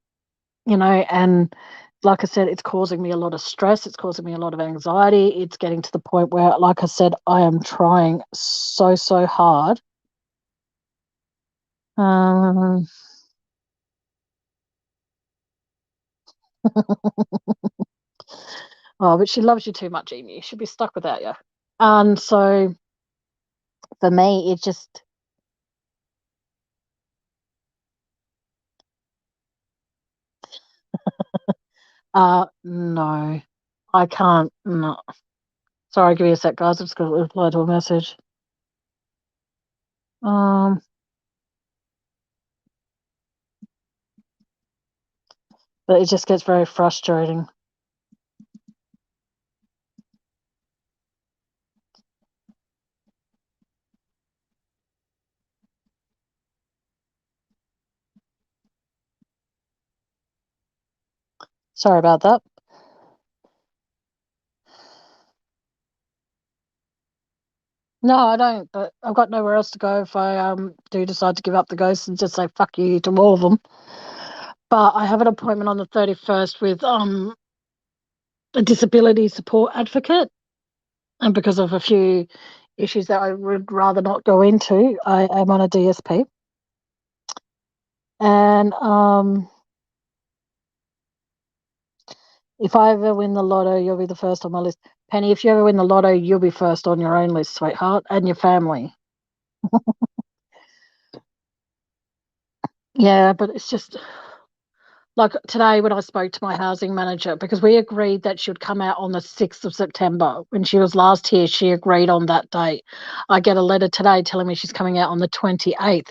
and like I said, it's causing me a lot of stress. It's causing me a lot of anxiety. It's getting to the point where, like I said, I am trying so, so hard. Um, oh, but she loves you too much, Amy. She'll be stuck without you. And so for me, it just, no, I can't. No. Sorry, give me a sec, guys. I've just got to reply to a message. Um, but it just gets very frustrating. Sorry about that. No, I don't, but I've got nowhere else to go if I do decide to give up the ghost and just say fuck you to all of them. But I have an appointment on the 31st with a disability support advocate, and because of a few issues that I would rather not go into, I am on a DSP. And if I ever win the lotto, you'll be the first on my list. Penny, if you ever win the lotto, you'll be first on your own list, sweetheart, and your family. Yeah, but it's just like today when I spoke to my housing manager, because we agreed that she would come out on the 6th of September. When she was last here, she agreed on that date. I get a letter today telling me she's coming out on the 28th.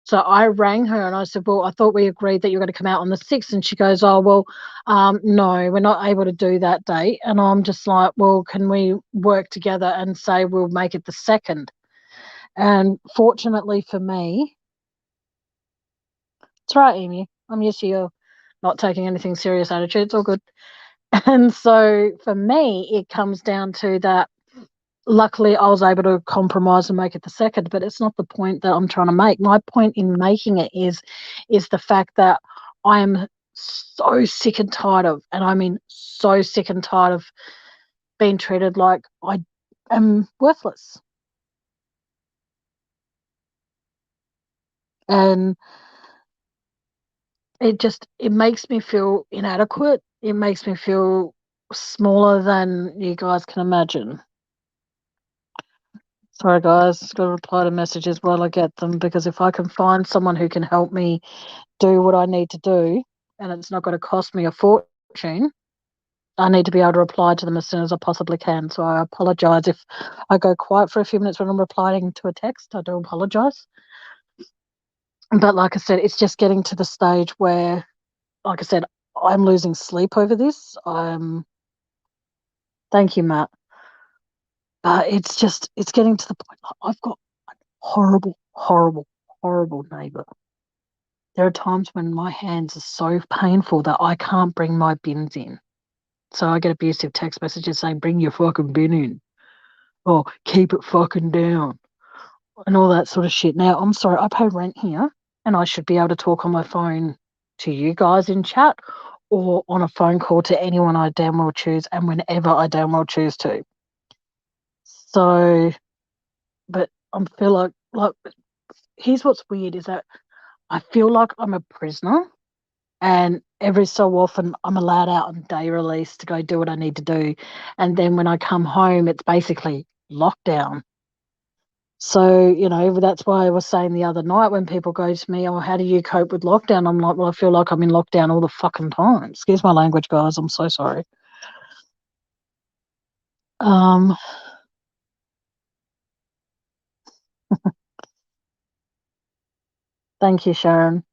So I rang her and I said, well, I thought we agreed that you're going to come out on the 6th. And she goes, oh, well, no, we're not able to do that date. And I'm just like, well, can we work together and say we'll make it the 2nd? And fortunately for me, it's right, Amy. I'm used to you not taking anything serious attitude. It's all good. And so for me, it comes down to that. Luckily, I was able to compromise and make it the 2nd, but it's not the point that I'm trying to make. My point in making it is the fact that I am so sick and tired of, and I mean so sick and tired of being treated like I am worthless. And it makes me feel inadequate. It makes me feel smaller than you guys can imagine. Sorry, guys, just got to reply to messages while I get them, because if I can find someone who can help me do what I need to do, and it's not going to cost me a fortune, fortune. I need to be able to reply to them as soon as I possibly can. So I apologise if I go quiet for a few minutes when I'm replying to a text. I do apologise. But like I said, it's just getting to the stage where, like I said, I'm losing sleep over this. Thank you, Matt. But it's getting to the point. I've got a horrible, horrible, horrible neighbour. There are times when my hands are so painful that I can't bring my bins in. So I get abusive text messages saying, bring your fucking bin in, or keep it fucking down, and all that sort of shit. Now, I'm sorry, I pay rent here, and I should be able to talk on my phone to you guys in chat or on a phone call to anyone I damn well choose and whenever I damn well choose to. So, but I feel like, here's what's weird is that I feel like I'm a prisoner, and every so often I'm allowed out on day release to go do what I need to do. And then when I come home, it's basically lockdown. So, that's why I was saying the other night when people go to me, oh, how do you cope with lockdown? I'm like, well, I feel like I'm in lockdown all the fucking time. Excuse my language, guys. I'm so sorry. Um, Thank you, Sharon.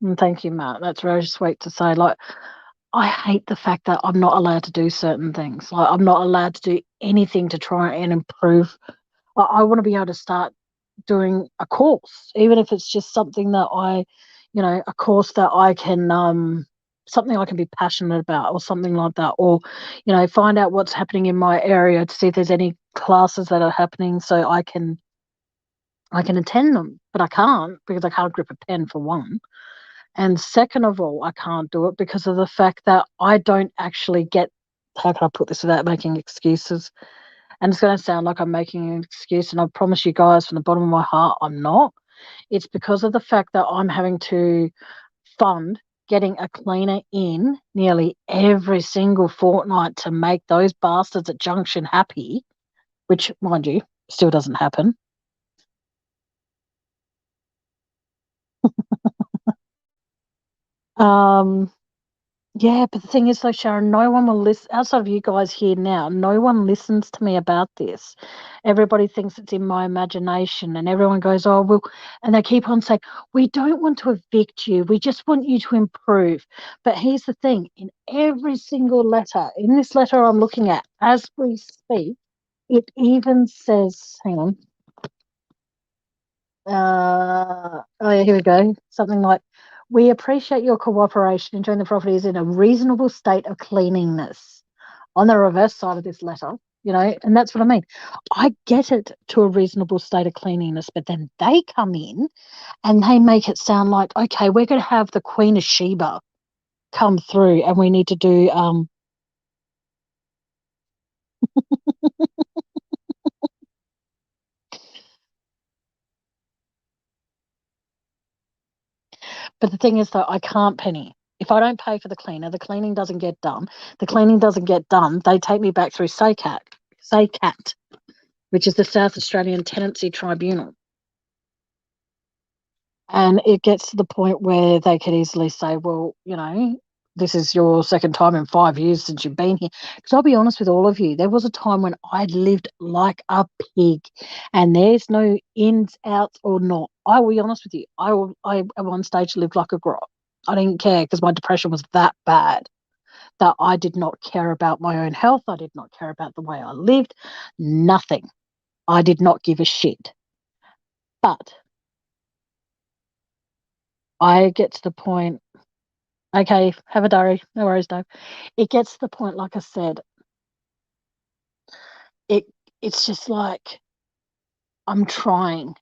And thank you, Matt. That's very sweet to say. Like, I hate the fact that I'm not allowed to do certain things. Like, I'm not allowed to do anything to try and improve. I want to be able to start doing a course, even if it's just something that a course that I can, something I can be passionate about or something like that, or, find out what's happening in my area to see if there's any classes that are happening so I can attend them, but I can't because I can't grip a pen for one. And second of all, I can't do it because of the fact that I don't actually get, how can I put this without making excuses? And it's going to sound like I'm making an excuse, and I promise you guys from the bottom of my heart, I'm not. It's because of the fact that I'm having to fund getting a cleaner in nearly every single fortnight to make those bastards at Junction happy, which, mind you, still doesn't happen. Um, Yeah, but the thing is, though, Sharon, no one will listen outside of you guys here now. No one listens to me about this. Everybody thinks it's in my imagination, and everyone goes, "Oh, well," and they keep on saying, "We don't want to evict you. We just want you to improve." But here's the thing: in every single letter, in this letter I'm looking at as we speak, it even says, "Hang on." Oh yeah, here we go. Something like, we appreciate your cooperation in ensuring the property is in a reasonable state of cleanliness. On the reverse side of this letter, and that's what I mean. I get it to a reasonable state of cleanliness, but then they come in and they make it sound like, okay, we're going to have the Queen of Sheba come through and we need to do but the thing is, though, I can't penny. If I don't pay for the cleaner, the cleaning doesn't get done. The cleaning doesn't get done. They take me back through SACAT, which is the South Australian Tenancy Tribunal. And it gets to the point where they could easily say, well, this is your second time in 5 years since you've been here. Because I'll be honest with all of you, there was a time when I lived like a pig, and there's no ins, outs, or not. I will be honest with you. I at one stage lived like a grot. I didn't care because my depression was that bad that I did not care about my own health. I did not care about the way I lived. Nothing. I did not give a shit. But I get to the point, okay, have a diary. No worries, Dave. It gets to the point, like I said, it it's just like I'm trying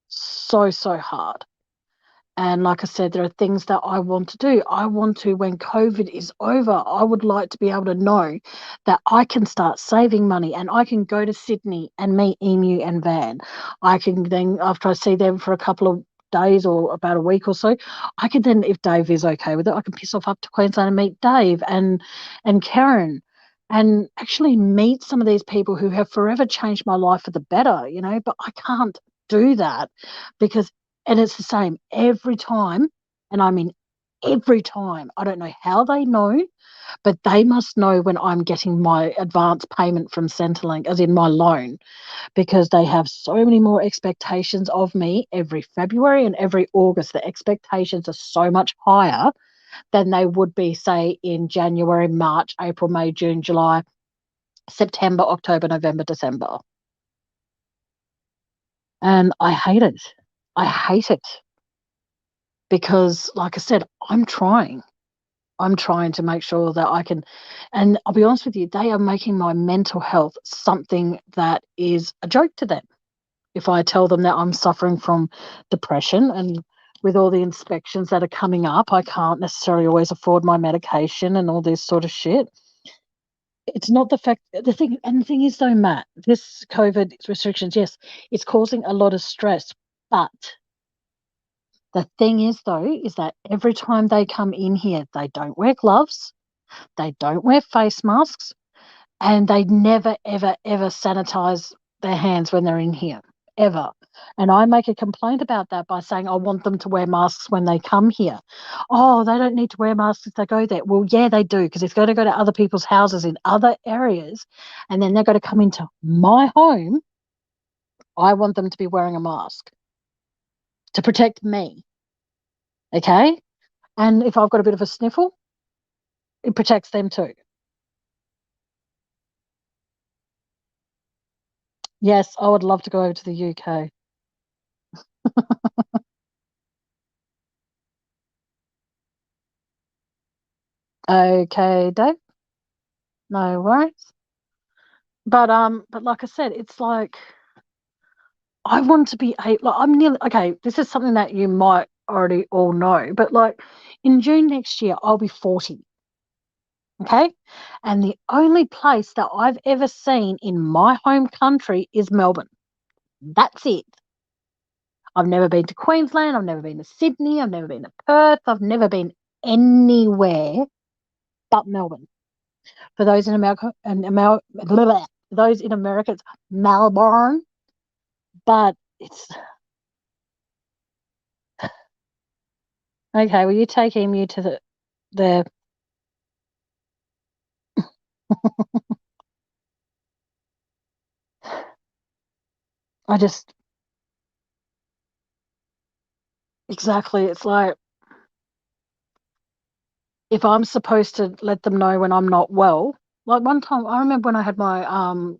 so hard. And like I said, there are things that I want to do. I want to, when COVID is over, I would like to be able to know that I can start saving money and I can go to Sydney and meet Emu and Van. I can then, after I see them for a couple of days or about a week or so, I can then, if Dave is okay with it, I can piss off up to Queensland and meet Dave and Karen and actually meet some of these people who have forever changed my life for the better, but I can't do that because, and it's the same every time, and I mean every time. I don't know how they know, but they must know when I'm getting my advance payment from Centrelink, as in my loan, because they have so many more expectations of me every February and every August. The expectations are so much higher than they would be, say, in January, March, April, May, June, July, September, October, November, December. And I hate it. I hate it because, like I said, I'm trying. I'm trying to make sure that I can, and I'll be honest with you, they are making my mental health something that is a joke to them. If I tell them that I'm suffering from depression, and with all the inspections that are coming up, I can't necessarily always afford my medication and all this sort of shit. It's not the fact, the thing is though, Matt, this COVID restrictions, yes, it's causing a lot of stress, but the thing is though, is that every time they come in here, they don't wear gloves, they don't wear face masks, and they never, ever, ever sanitize their hands when they're in here, ever. And I make a complaint about that by saying I want them to wear masks when they come here. Oh, they don't need to wear masks if they go there. Well, yeah, they do, because if they're going to go to other people's houses in other areas and then they're going to come into my home, I want them to be wearing a mask to protect me. Okay? And if I've got a bit of a sniffle, it protects them too. Yes, I would love to go over to the UK. Okay, Dave, no worries. But like I said, it's like I want to be a like I'm nearly okay. This is something that you might already all know, but like in June next year, I'll be 40. Okay, and the only place that I've ever seen in my home country is Melbourne. That's it. I've never been to Queensland. I've never been to Sydney. I've never been to Perth. I've never been anywhere but Melbourne. For those in America, those in America, it's Melbourne. But it's okay. Well, you taking you to the I just exactly. It's like if I'm supposed to let them know when I'm not well. Like one time, I remember when I had my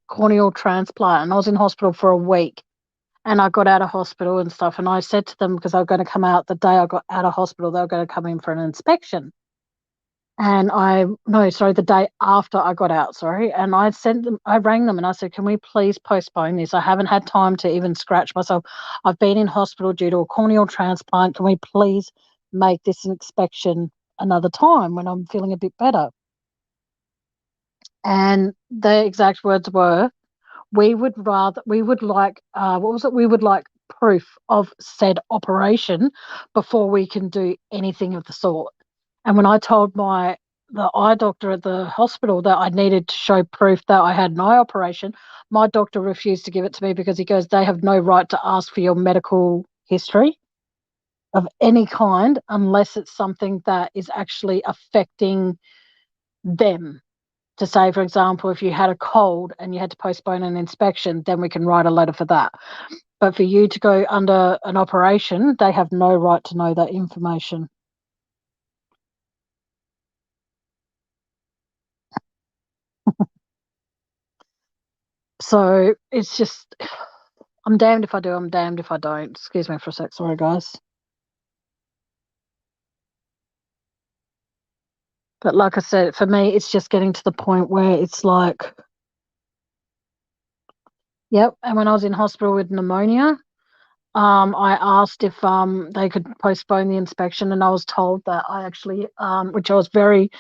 corneal transplant, and I was in hospital for a week, and I got out of hospital and stuff, and I said to them because they were going to come out the day I got out of hospital, they were going to come in for an inspection. And no, sorry, the day after I got out, sorry. And I rang them and I said, can we please postpone this? I haven't had time to even scratch myself. I've been in hospital due to a corneal transplant. Can we please make this an inspection another time when I'm feeling a bit better? And the exact words were, we would like, what was it? We would like proof of said operation before we can do anything of the sort. And when I told the eye doctor at the hospital that I needed to show proof that I had an eye operation, my doctor refused to give it to me because he goes, they have no right to ask for your medical history of any kind unless it's something that is actually affecting them. To say, for example, if you had a cold and you had to postpone an inspection, then we can write a letter for that. But for you to go under an operation, they have no right to know that information. So it's just, I'm damned if I do, I'm damned if I don't. Excuse me for a sec. Sorry, guys. But like I said, for me, it's just getting to the point where it's like, yep. And when I was in hospital with pneumonia, I asked if they could postpone the inspection, and I was told that I actually, which I was very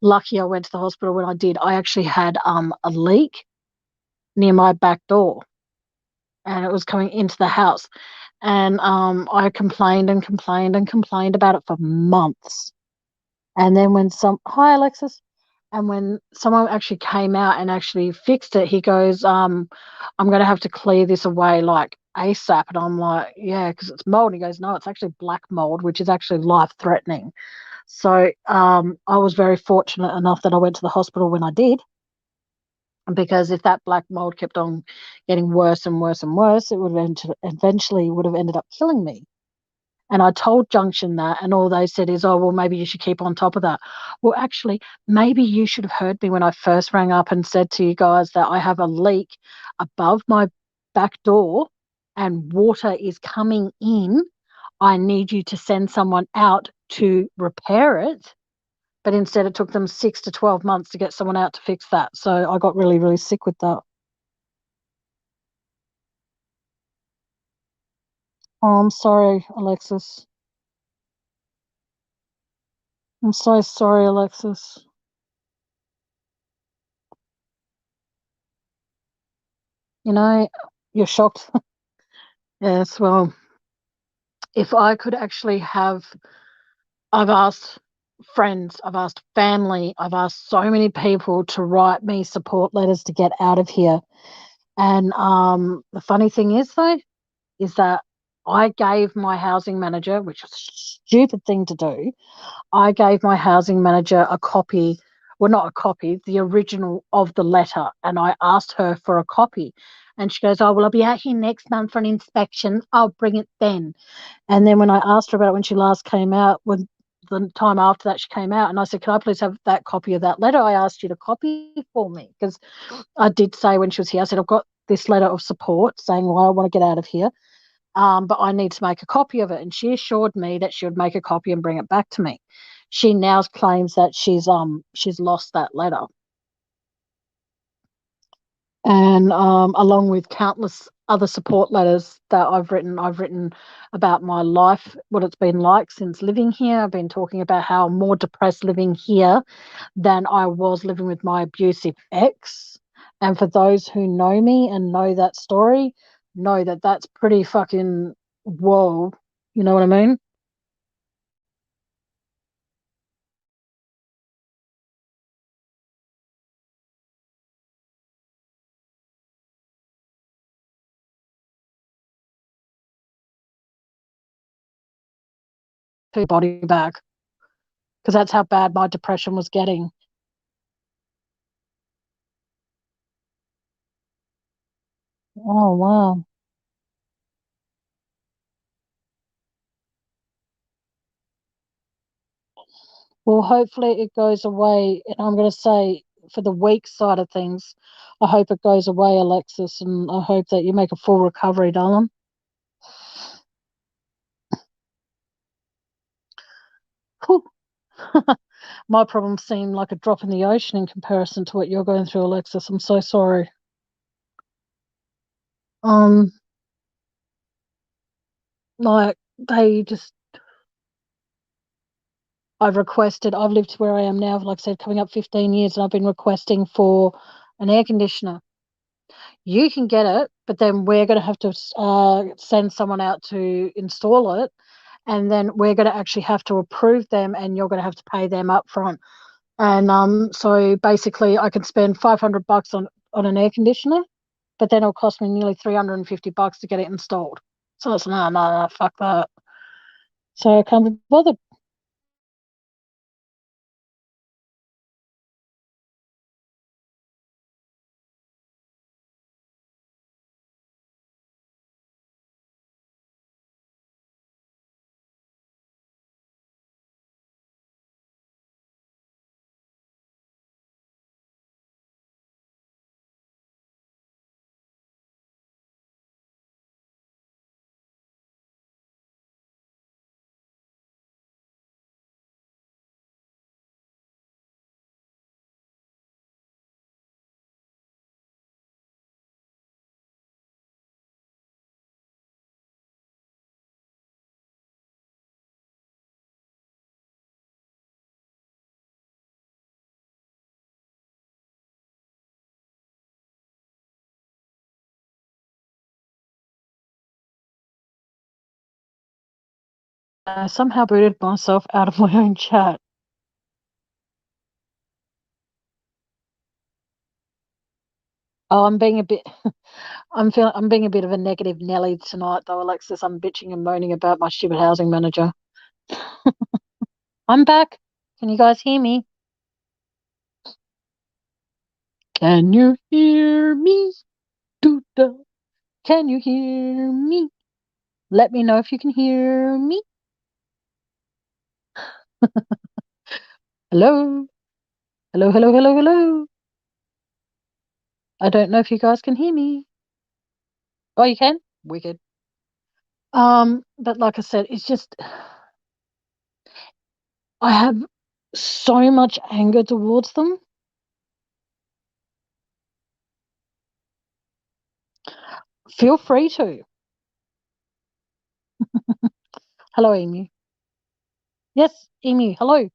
lucky. I went to the hospital when I did. I actually had a leak near my back door, and it was coming into the house, and I complained and complained and complained about it for months. And then when hi Alexis, and when someone actually came out and actually fixed it, he goes, I'm going to have to clear this away like ASAP. And I'm like, yeah, because it's mold. He goes, no, it's actually black mold, which is actually life threatening. So I was very fortunate enough that I went to the hospital when I did, because if that black mold kept on getting worse and worse and worse, it would eventually would have ended up killing me. And I told Junction that, and all they said is, oh, well, maybe you should keep on top of that. Well, actually, maybe you should have heard me when I first rang up and said to you guys that I have a leak above my back door and water is coming in. I need you to send someone out to repair it. But instead, it took them 6 to 12 months to get someone out to fix that. So I got really, really sick with that. Oh, I'm sorry, Alexis. I'm so sorry, Alexis. You know, you're shocked. Yes, well, if I could actually have, I've asked friends, I've asked family, I've asked so many people to write me support letters to get out of here. And the funny thing is, though, is that I gave my housing manager, which was a stupid thing to do, I gave my housing manager a copy, well, not a copy, the original of the letter, and I asked her for a copy. And she goes, oh, well, I'll be out here next month for an inspection. I'll bring it then. And then when I asked her about it when she last came out, when the time after that she came out, and I said, can I please have that copy of that letter I asked you to copy for me? Because I did say when she was here, I said, I've got this letter of support saying why I want to get out of here, but I need to make a copy of it. And she assured me that she would make a copy and bring it back to me. She now claims that she's lost that letter, and along with countless other support letters that I've written about my life, what it's been like since living here. I've been talking about how I'm more depressed living here than I was living with my abusive ex. And for those who know me and know that story, know that that's pretty fucking whoa. You know what I mean? To body back, because that's how bad my depression was getting. Oh wow. Well, hopefully it goes away. And I'm going to say, for the weak side of things, I hope it goes away, Alexis, and I hope that you make a full recovery, darling. Whew. My problems seem like a drop in the ocean in comparison to what you're going through, Alexis. I'm so sorry. Um, like they just, I've lived where I am now, like I said, coming up 15 years, and I've been requesting for an air conditioner. You can get it, but then we're going to have to send someone out to install it, and then we're going to actually have to approve them, and you're going to have to pay them up front. And so basically, I can spend $500 on an air conditioner, but then it'll cost me nearly $350 to get it installed. So it's no, fuck that. So I can't be bothered. I somehow booted myself out of my own chat. Oh, I'm being a bit. I'm being a bit of a negative Nelly tonight, though, Alexis. I'm bitching and moaning about my stupid housing manager. I'm back. Can you guys hear me? Can you hear me? Doo-da. Can you hear me? Let me know if you can hear me. Hello? Hello, hello, hello, hello. I don't know if you guys can hear me. Oh, you can? Wicked. But like I said, it's just I have so much anger towards them. Feel free to. Hello, Emu. Yes, Emu, hello.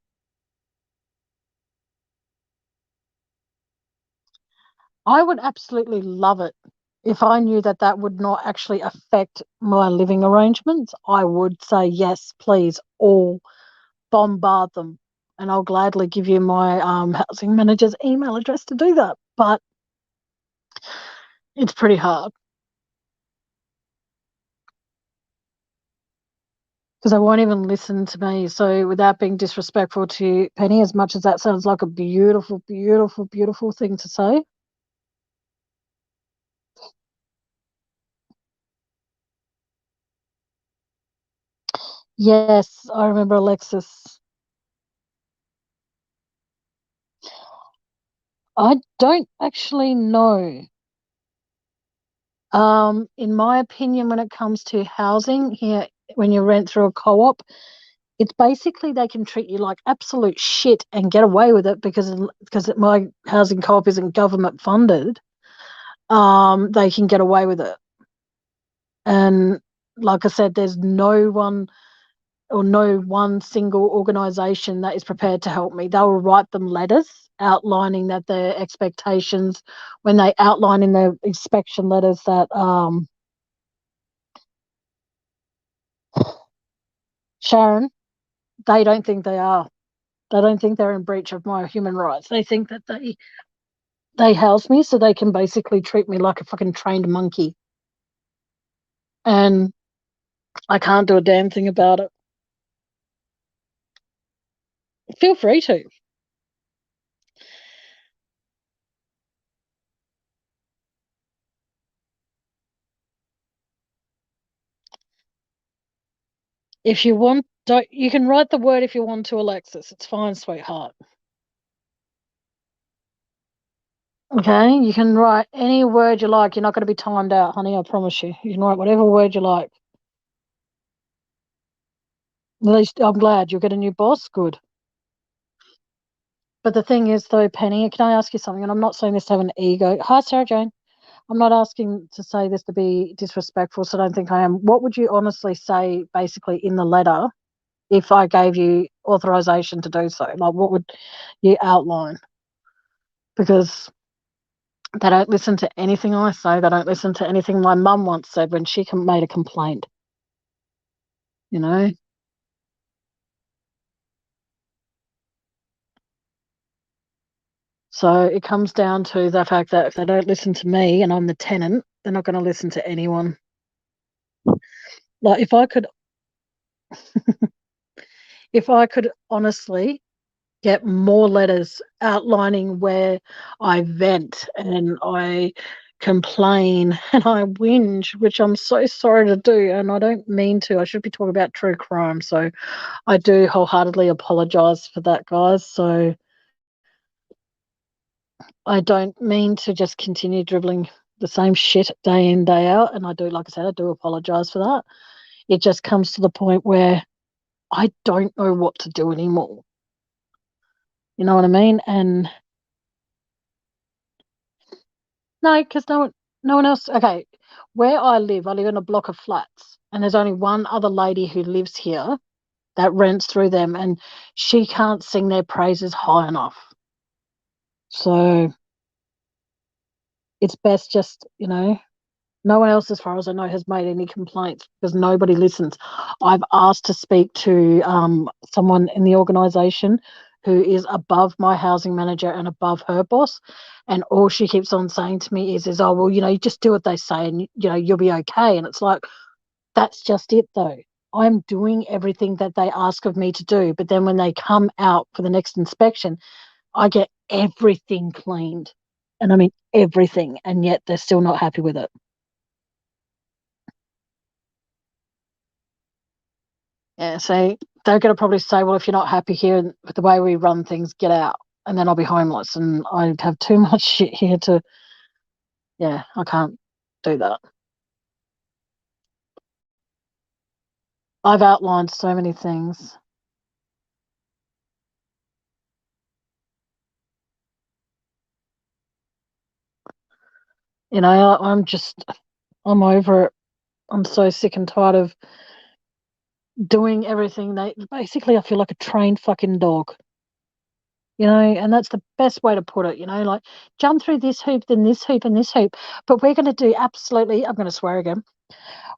I would absolutely love it if I knew that that would not actually affect my living arrangements. I would say yes, please, all bombard them, and I'll gladly give you my housing manager's email address to do that. But it's pretty hard because they won't even listen to me. So, without being disrespectful to Penny, as much as that sounds like a beautiful, beautiful, beautiful thing to say, yes, I remember Alexis. I don't actually know. In my opinion, when it comes to housing here, when you rent through a co-op, it's basically they can treat you like absolute shit and get away with it because my housing co-op isn't government funded. They can get away with it, and like I said, there's no one or no one single organisation that is prepared to help me. They will write them letters outlining that their expectations when they outline in their inspection letters that Sharon, they don't think they are. They don't think they're in breach of my human rights. They think that they house me so they can basically treat me like a fucking trained monkey. And I can't do a damn thing about it. Feel free to. If you want, don't, you can write the word if you want to, Alexis. It's fine, sweetheart. Okay, you can write any word you like. You're not going to be timed out, honey. I promise you. You can write whatever word you like. At least I'm glad you'll get a new boss. Good. But the thing is, though, Penny, can I ask you something? And I'm not saying this to have an ego. Hi, Sarah Jane. I'm not asking to say this to be disrespectful, so I don't think I am. What would you honestly say, basically, in the letter, if I gave you authorization to do so? Like, what would you outline? Because they don't listen to anything I say. They don't listen to anything my mum once said when she made a complaint. You know. So it comes down to the fact that if they don't listen to me and I'm the tenant, they're not going to listen to anyone. Like if I could honestly get more letters outlining where I vent and I complain and I whinge, which I'm so sorry to do, and I don't mean to. I should be talking about true crime, so I do wholeheartedly apologise for that, guys. So I don't mean to just continue dribbling the same shit day in, day out. And I do, like I said, I do apologise for that. It just comes to the point where I don't know what to do anymore. You know what I mean? And no, because no one else. Okay, where I live in a block of flats, and there's only one other lady who lives here that rents through them, and she can't sing their praises high enough. So it's best just, no one else, as far as I know, has made any complaints because nobody listens. I've asked to speak to someone in the organisation who is above my housing manager and above her boss, and all she keeps on saying to me is oh well, you just do what they say and you'll be okay. And it's like that's just it though. I'm doing everything that they ask of me to do. But then when they come out for the next inspection, I get everything cleaned. And I mean everything. And yet they're still not happy with it. Yeah. So they're going to probably say, well, if you're not happy here with the way we run things, get out. And then I'll be homeless. And I'd have too much shit here to, yeah, I can't do that. I've outlined so many things. I'm over it. I'm so sick and tired of doing everything. Basically, I feel like a trained fucking dog, and that's the best way to put it, like jump through this hoop, then this hoop, and this hoop. But we're going to do absolutely, I'm going to swear again,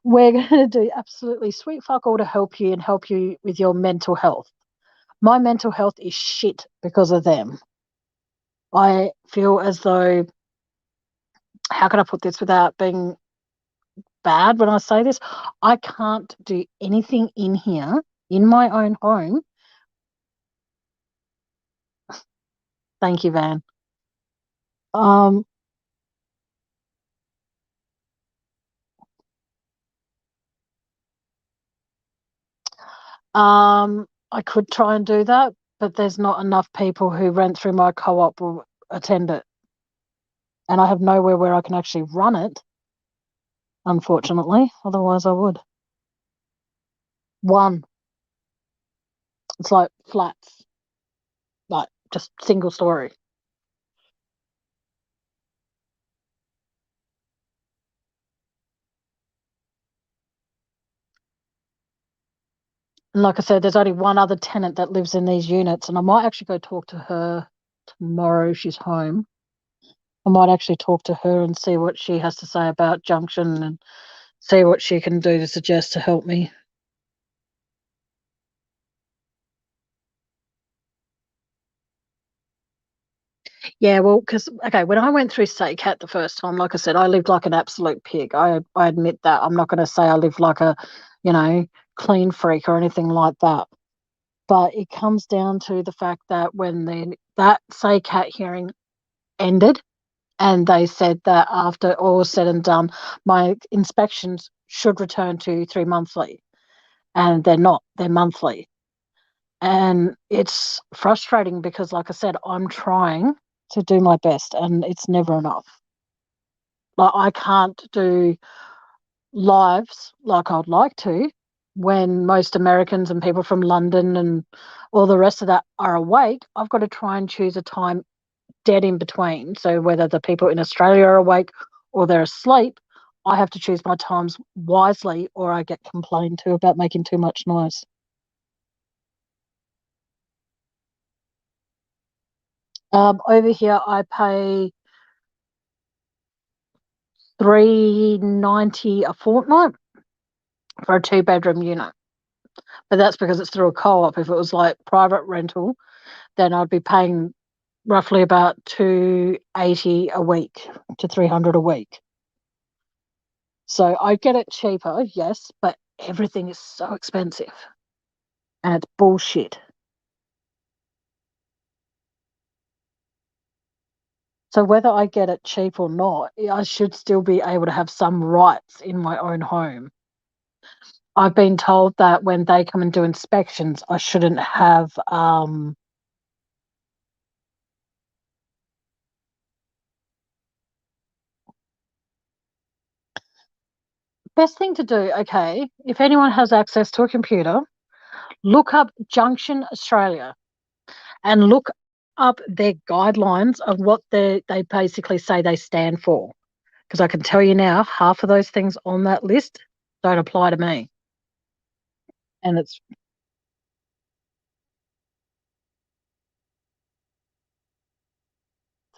we're going to do absolutely sweet fuck all to help you and help you with your mental health. My mental health is shit because of them. I feel as though, how can I put this without being bad when I say this? I can't do anything in here in my own home. Thank you, Van. Um, I could try and do that, but there's not enough people who rent through my co-op will attend it, and I have nowhere where I can actually run it. Unfortunately, otherwise I would. One, it's like flats, like just single story. And like I said, there's only one other tenant that lives in these units, and I might actually go talk to her tomorrow if she's home. I might actually talk to her and see what she has to say about Junction and see what she can do to suggest to help me. Yeah, well, because okay, when I went through SACAT the first time, like I said, I lived like an absolute pig. I admit that. I'm not going to say I lived like a, you know, clean freak or anything like that. But it comes down to the fact that when that SACAT hearing ended, and they said that after all was said and done, my inspections should return to 3 monthly, and they're not. They're monthly. And it's frustrating because, like I said, I'm trying to do my best and it's never enough. Like, I can't do lives like I'd like to when most Americans and people from London and all the rest of that are awake. I've got to try and choose a time dead in between. So, whether the people in Australia are awake or they're asleep, I have to choose my times wisely or I get complained to about making too much noise. Over here, I pay 390 a fortnight for a two-bedroom unit. But that's because it's through a co-op. If it was like private rental, then I'd be paying roughly about 280 a week to 300 a week. So I get it cheaper, yes, but everything is so expensive and it's bullshit. So whether I get it cheap or not, I should still be able to have some rights in my own home. I've been told that when they come and do inspections, I shouldn't have best thing to do, okay, if anyone has access to a computer, look up Junction Australia and look up their guidelines of what they basically say they stand for. Because I can tell you now, half of those things on that list don't apply to me. And it's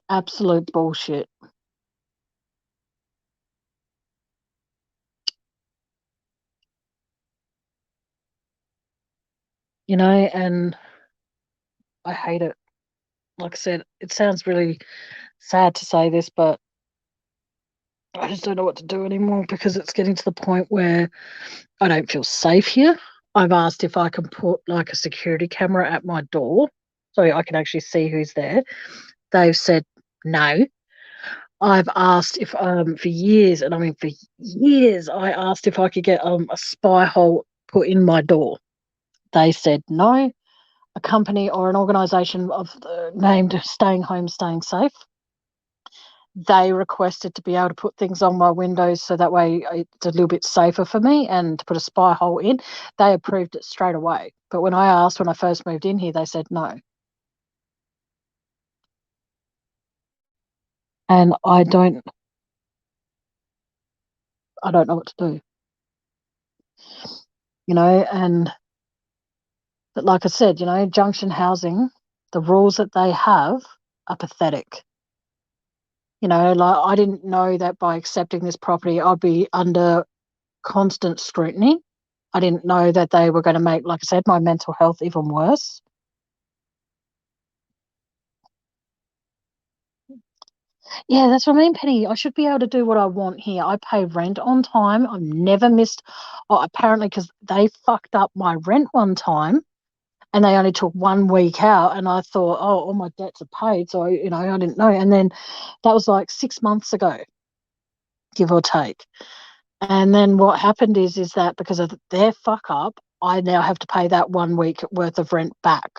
absolute bullshit. And I hate it. Like I said, it sounds really sad to say this, but I just don't know what to do anymore because it's getting to the point where I don't feel safe here. I've asked if I can put like a security camera at my door so I can actually see who's there. They've said no. I've asked if for years, and I mean for years, I asked if I could get a spy hole put in my door. They said no. A company or an organisation of the named Staying Home, Staying Safe. They requested to be able to put things on my windows so that way it's a little bit safer for me and to put a spy hole in. They approved it straight away. But when I asked when I first moved in here, they said no. And I don't know what to do, and but like I said, Junction Housing, the rules that they have are pathetic. Like I didn't know that by accepting this property, I'd be under constant scrutiny. I didn't know that they were going to make, like I said, my mental health even worse. Yeah, that's what I mean, Penny. I should be able to do what I want here. I pay rent on time. I've never missed, apparently, because they fucked up my rent one time and they only took 1 week out. And I thought, oh, all my debts are paid. So, I didn't know. And then that was like 6 months ago, give or take. And then what happened is that because of their fuck up, I now have to pay that 1 week worth of rent back.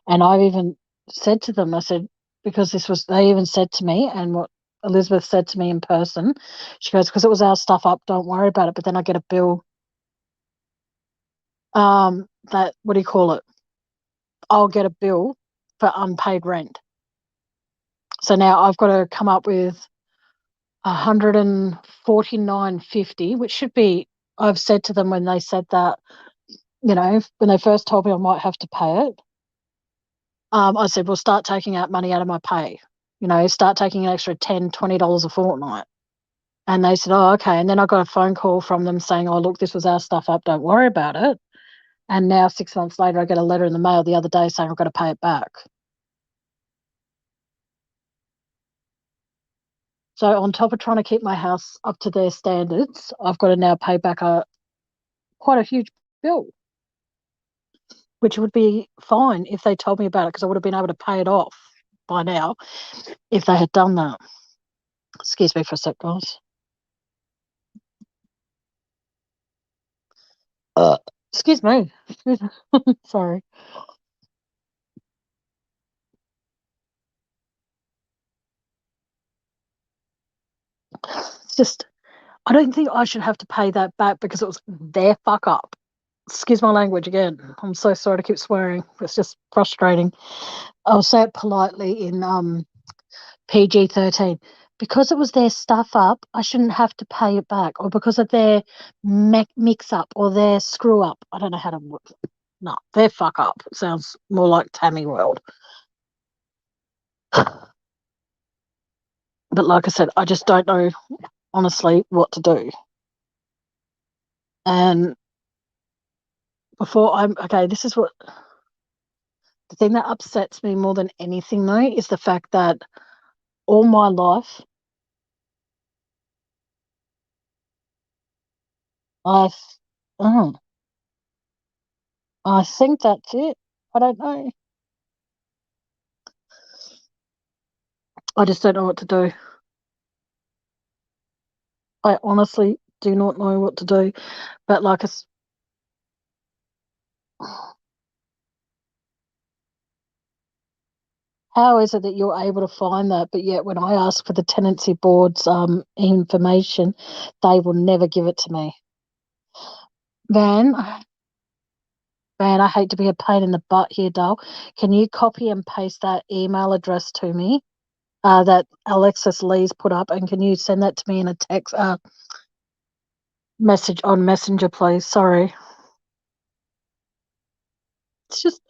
And I've even said to them, I said, because they even said to me, and what Elizabeth said to me in person, she goes, because it was our stuff up, don't worry about it. But then I get a bill, what do you call it? I'll get a bill for unpaid rent. So now I've got to come up with 149.50, which should be, I've said to them when they said that, when they first told me I might have to pay it, I said, well, start taking out money out of my pay. Start taking an extra $10, $20 a fortnight. And they said, oh, okay. And then I got a phone call from them saying, oh, look, this was our stuff up. Don't worry about it. And now 6 months later, I get a letter in the mail the other day saying I've got to pay it back. So on top of trying to keep my house up to their standards, I've got to now pay back quite a huge bill, which would be fine if they told me about it because I would have been able to pay it off by now if they had done that. Excuse me for a sec, guys. Excuse me. Sorry. It's just, I don't think I should have to pay that back because it was their fuck up. Excuse my language again. I'm so sorry to keep swearing. It's just frustrating. I'll say it politely in PG-13. Because it was their stuff up, I shouldn't have to pay it back, or because of their mix up or their screw up. I don't know how to. No, their fuck up. It sounds more like Tammy World. But like I said, I just don't know honestly what to do. And this is what the thing that upsets me more than anything though is the fact that all my life I oh, I think that's it. I don't know. I just don't know what to do. I honestly do not know what to do. But how is it that you're able to find that, but yet when I ask for the tenancy board's information, they will never give it to me? Van, I hate to be a pain in the butt here, Dale. Can you copy and paste that email address to me that Alexis Lee's put up, and can you send that to me in a text message on Messenger, please? Sorry. It's just,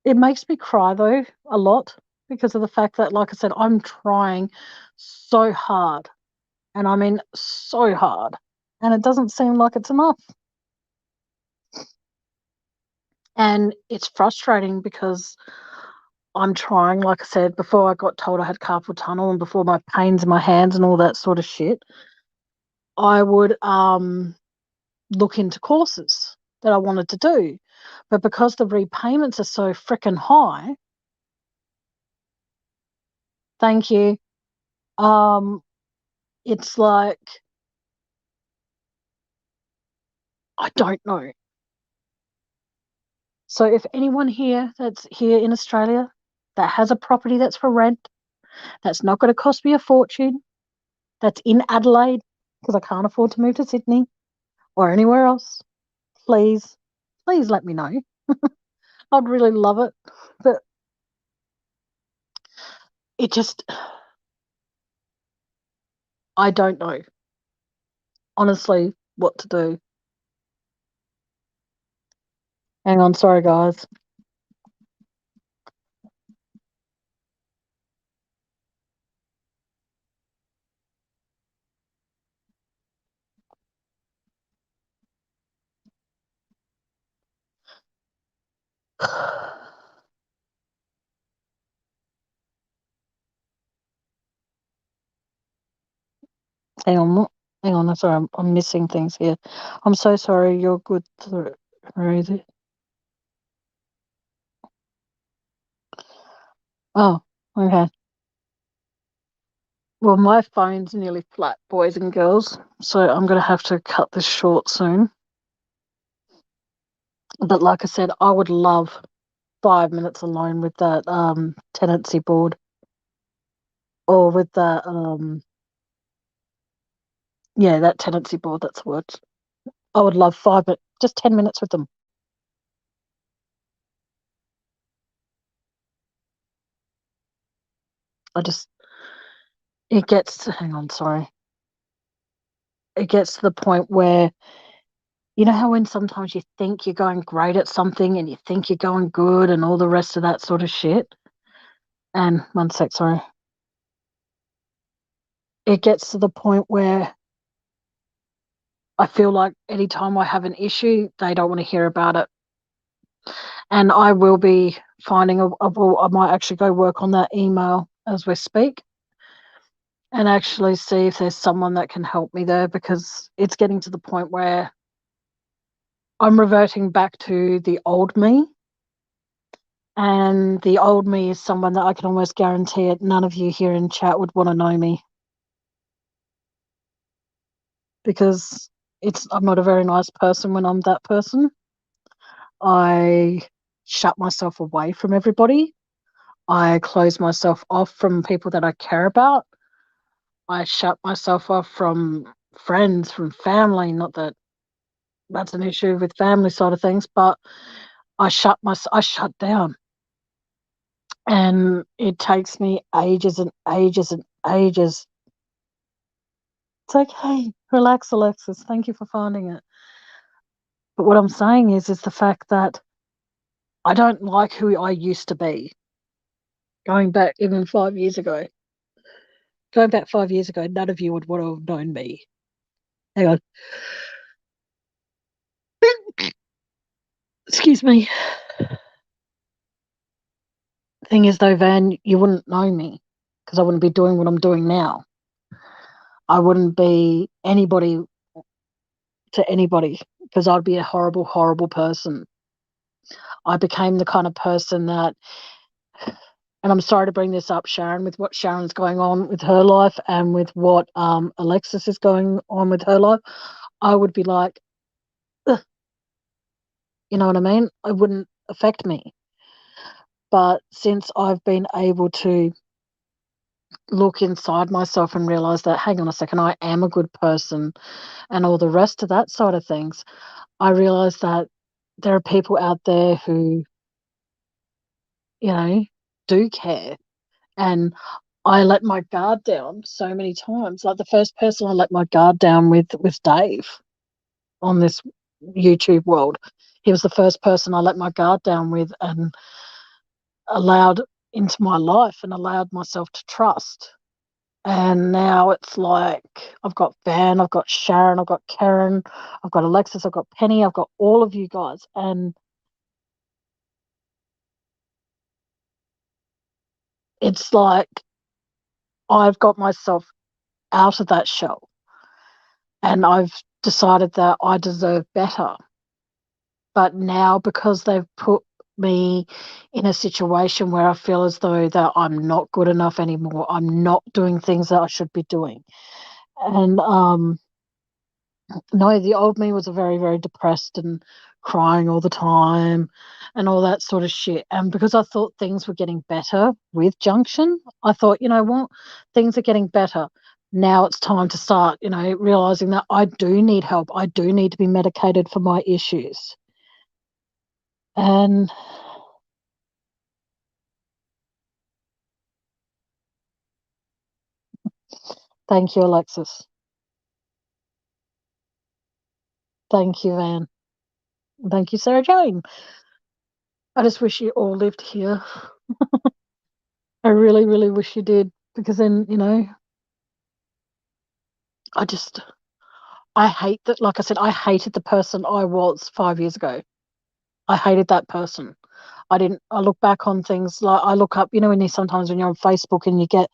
it makes me cry though a lot because of the fact that, like I said, I'm trying so hard, and I mean so hard, and it doesn't seem like it's enough. And it's frustrating because I'm trying, like I said, before I got told I had carpal tunnel and before my pains in my hands and all that sort of shit, I would look into courses that I wanted to do. But because the repayments are so freaking high, thank you, it's like, I don't know. So if anyone here that's here in Australia that has a property that's for rent, that's not going to cost me a fortune, that's in Adelaide, because I can't afford to move to Sydney or anywhere else, please, please let me know. I'd really love it. But it just, I don't know, honestly, what to do. Hang on, sorry, guys. Hang on, hang on. Sorry, I'm missing things here. I'm so sorry. You're good through the. Oh, okay. Well, my phone's nearly flat, boys and girls, so I'm going to have to cut this short soon. But like I said, I would love 5 minutes alone with that tenancy board or with that yeah, that tenancy board. That's the word. I would love 5 minutes, just 10 minutes with them. I just it gets hang on, sorry. It gets to the point where you know how when sometimes you think you're going great at something and you think you're going good and all the rest of that sort of shit. And one sec, sorry. It gets to the point where I feel like anytime I have an issue, they don't want to hear about it. And I will be finding I might actually go work on that email as we speak and actually see if there's someone that can help me there because it's getting to the point where I'm reverting back to the old me. And the old me is someone that I can almost guarantee it. None of you here in chat would want to know me because I'm not a very nice person when I'm that person. I shut myself away from everybody. I close myself off from people that I care about. I shut myself off from friends, from family. Not that that's an issue with family side of things, but I shut down, and it takes me ages and ages and ages. It's okay, relax, Alexis. Thank you for finding it. But what I'm saying is the fact that I don't like who I used to be. Going back even 5 years ago, going back 5 years ago, none of you would want to have known me. Hang on, excuse me. Thing is, though, Van, you wouldn't know me because I wouldn't be doing what I'm doing now. I wouldn't be anybody to anybody because I'd be a horrible, horrible person. I became the kind of person that, and I'm sorry to bring this up, Sharon, with what Sharon's going on with her life and with what Alexis is going on with her life. I would be like, ugh, you know what I mean? It wouldn't affect me. But since I've been able to look inside myself and realize that, hang on a second, I am a good person and all the rest of that side of things, I realize that there are people out there who, you know, do care. And I let my guard down so many times. Like the first person I let my guard down with was Dave on this YouTube world. He was the first person I let my guard down with and allowed into my life and allowed myself to trust. And now it's like I've got Van, I've got Sharon, I've got Karen, I've got Alexis, I've got Penny, I've got all of you guys. And it's like I've got myself out of that shell and I've decided that I deserve better. But now, because they've put me in a situation where I feel as though that I'm not good enough anymore, I'm not doing things that I should be doing. And no, the old me was a very, very depressed and crying all the time and all that sort of shit. And because I thought things were getting better with Junction, I thought, you know what, things are getting better. Now it's time to start, realizing that I do need help. I do need to be medicated for my issues. And thank you, Alexis. Thank you, Van. Thank you, Sarah Jane. I just wish you all lived here. I really, really wish you did, because then, I just, I hate that, like I said, I hated the person I was 5 years ago. I hated that person. I look back on things like I look up, when you sometimes when you're on Facebook and you get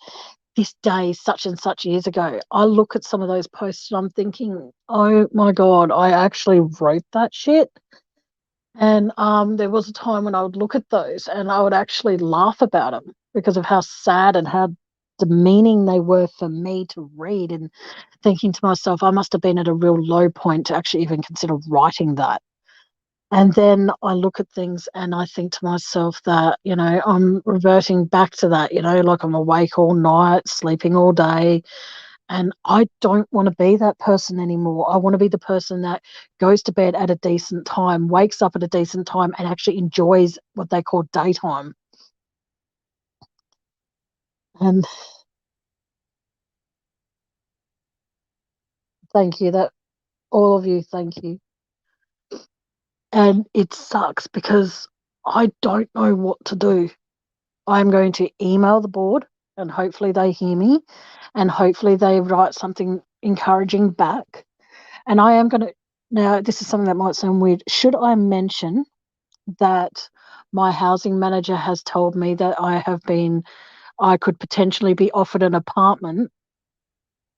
this day, such and such years ago, I look at some of those posts and I'm thinking, oh my God, I actually wrote that shit. And there was a time when I would look at those and I would actually laugh about them because of how sad and how demeaning they were for me to read, and thinking to myself, I must have been at a real low point to actually even consider writing that. And then I look at things and I think to myself that, I'm reverting back to that, like I'm awake all night, sleeping all day, and I don't want to be that person anymore. I want to be the person that goes to bed at a decent time, wakes up at a decent time, and actually enjoys what they call daytime. And thank you, that all of you, thank you. And it sucks because I don't know what to do. I'm going to email the board and hopefully they hear me and hopefully they write something encouraging back. And I am going to, now, this is something that might sound weird. Should I mention that my housing manager has told me that I could potentially be offered an apartment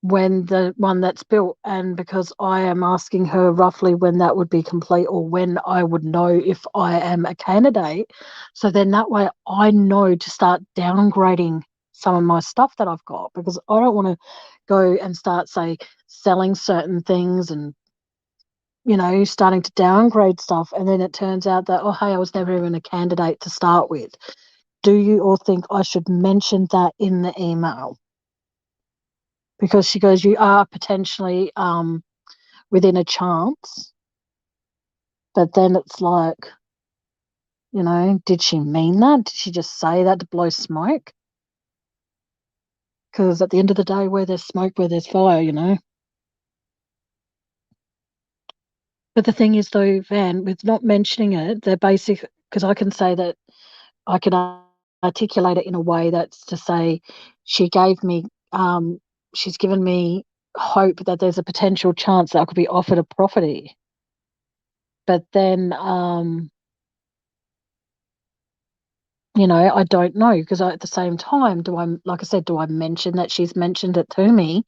when the one that's built, and because I am asking her roughly when that would be complete or when I would know if I am a candidate, so then that way I know to start downgrading some of my stuff that I've got, because I don't want to go and start, say, selling certain things and starting to downgrade stuff, and then it turns out that, oh, hey, I was never even a candidate to start with. Do you all think I should mention that in the email? Because she goes, you are potentially within a chance, but then it's like, did she mean that? Did she just say that to blow smoke? Because at the end of the day, where there's smoke, where there's fire. But the thing is, though, Van, with not mentioning it, they're basic, because I can say that I can articulate it in a way that's to say she gave me, she's given me hope that there's a potential chance that I could be offered a property. But then, I don't know, because at the same time, like I said, do I mention that she's mentioned it to me?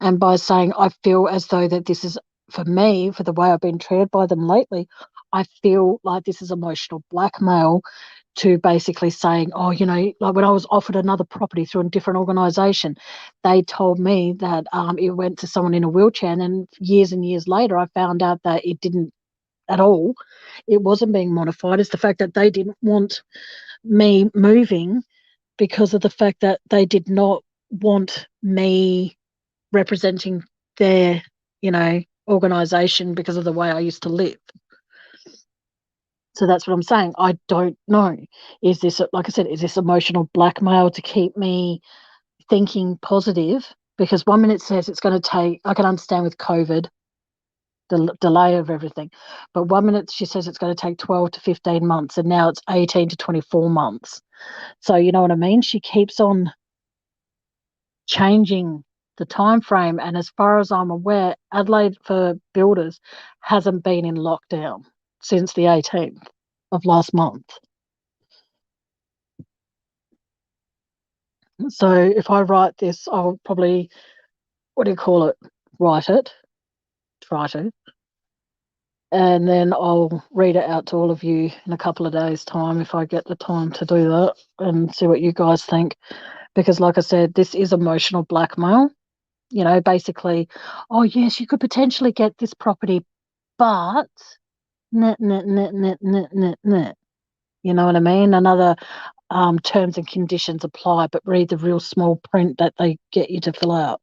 And by saying I feel as though that this is, for me, for the way I've been treated by them lately, I feel like this is emotional blackmail, to basically saying, oh, like when I was offered another property through a different organisation, they told me that it went to someone in a wheelchair. And then years and years later, I found out that it didn't at all. It wasn't being modified. It's the fact that they didn't want me moving because of the fact that they did not want me representing their, organisation because of the way I used to live. So that's what I'm saying. I don't know. Is this, like I said, is this emotional blackmail to keep me thinking positive? Because 1 minute says it's going to take, I can understand with COVID, the delay of everything, but 1 minute she says it's going to take 12 to 15 months, and now it's 18 to 24 months. So you know what I mean? She keeps on changing the time frame, and as far as I'm aware, Adelaide for builders hasn't been in lockdown since the 18th of last month. So if I write this, I'll probably, what do you call it? Write it, try to, and then I'll read it out to all of you in a couple of days' time if I get the time to do that and see what you guys think. Because, like I said, this is emotional blackmail. You know, basically, oh, yes, you could potentially get this property, but net, net, net, net, net, net, net. You know what I mean? Another terms and conditions apply, but read the real small print that they get you to fill out.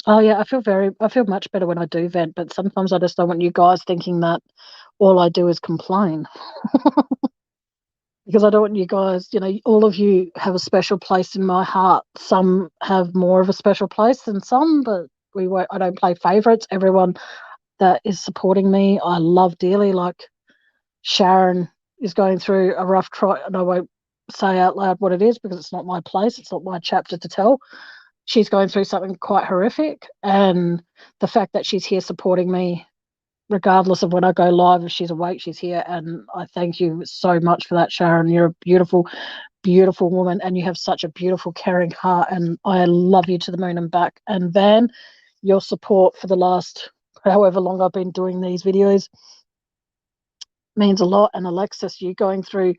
Oh yeah, I feel much better when I do vent, but sometimes I just don't want you guys thinking that all I do is complain. Because I don't want you guys, you know, all of you have a special place in my heart. Some have more of a special place than some, but I don't play favorites. Everyone that is supporting me, I love dearly. Like Sharon is going through a rough try, and I won't say out loud what it is because it's not my place. It's not my chapter to tell. She's going through something quite horrific, and the fact that she's here supporting me regardless of when I go live, if she's awake, she's here. And I thank you so much for that, Sharon. You're a beautiful, beautiful woman, and you have such a beautiful, caring heart. And I love you to the moon and back. And Van, your support for the last however long I've been doing these videos means a lot. And Alexis, you going through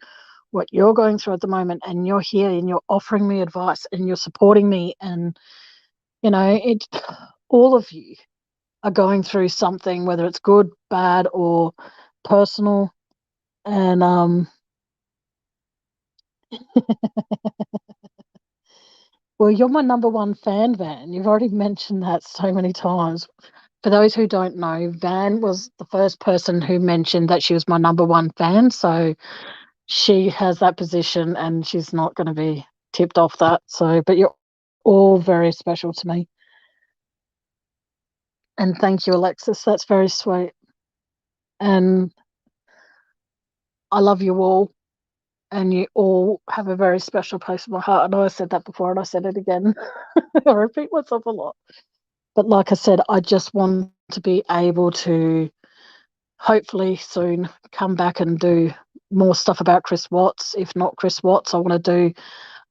what you're going through at the moment, and you're here and you're offering me advice and you're supporting me. And, you know, all of you are going through something, whether it's good, bad, or personal. And well, you're my number one fan, Van. You've already mentioned that so many times. For those who don't know, Van was the first person who mentioned that she was my number one fan. So she has that position and she's not going to be tipped off that. So, but you're all very special to me. And thank you, Alexis. That's very sweet. And I love you all. And you all have a very special place in my heart. I know I said that before and I said it again. I repeat myself a lot. But like I said, I just want to be able to hopefully soon come back and do more stuff about Chris Watts. If not Chris Watts, I want to do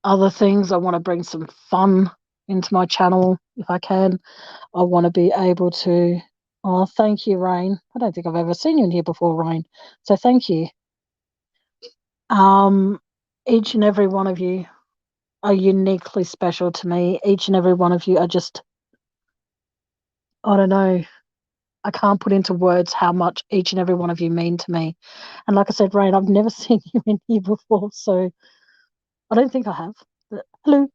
other things. I want to bring some fun into my channel if I can. I want to be able to. Oh, thank you, Rain. I don't think I've ever seen you in here before, Rain. So thank you. Um, each and every one of you are uniquely special to me. Each and every one of you are just, I don't know, I can't put into words how much each and every one of you mean to me. And like I said, Rain, I've never seen you in here before, so I don't think I have. But hello.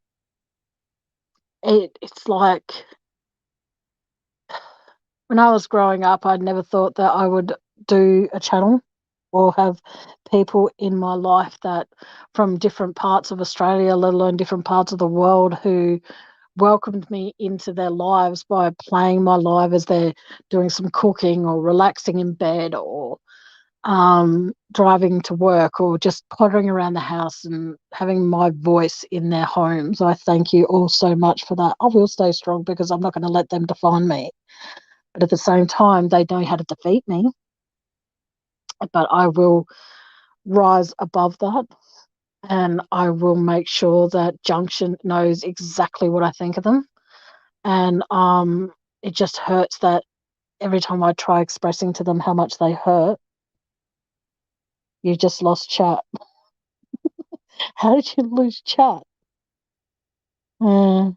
It's like when I was growing up, I never thought that I would do a channel or have people in my life that from different parts of Australia, let alone different parts of the world, who welcomed me into their lives by playing my live as they're doing some cooking or relaxing in bed or driving to work or just pottering around the house and having my voice in their homes. I thank you all so much for that. I will stay strong because I'm not going to let them define me. But at the same time, they know how to defeat me. But I will rise above that and I will make sure that Junction knows exactly what I think of them. And it just hurts that every time I try expressing to them how much they hurt, you just lost chat. How did you lose chat? Mm,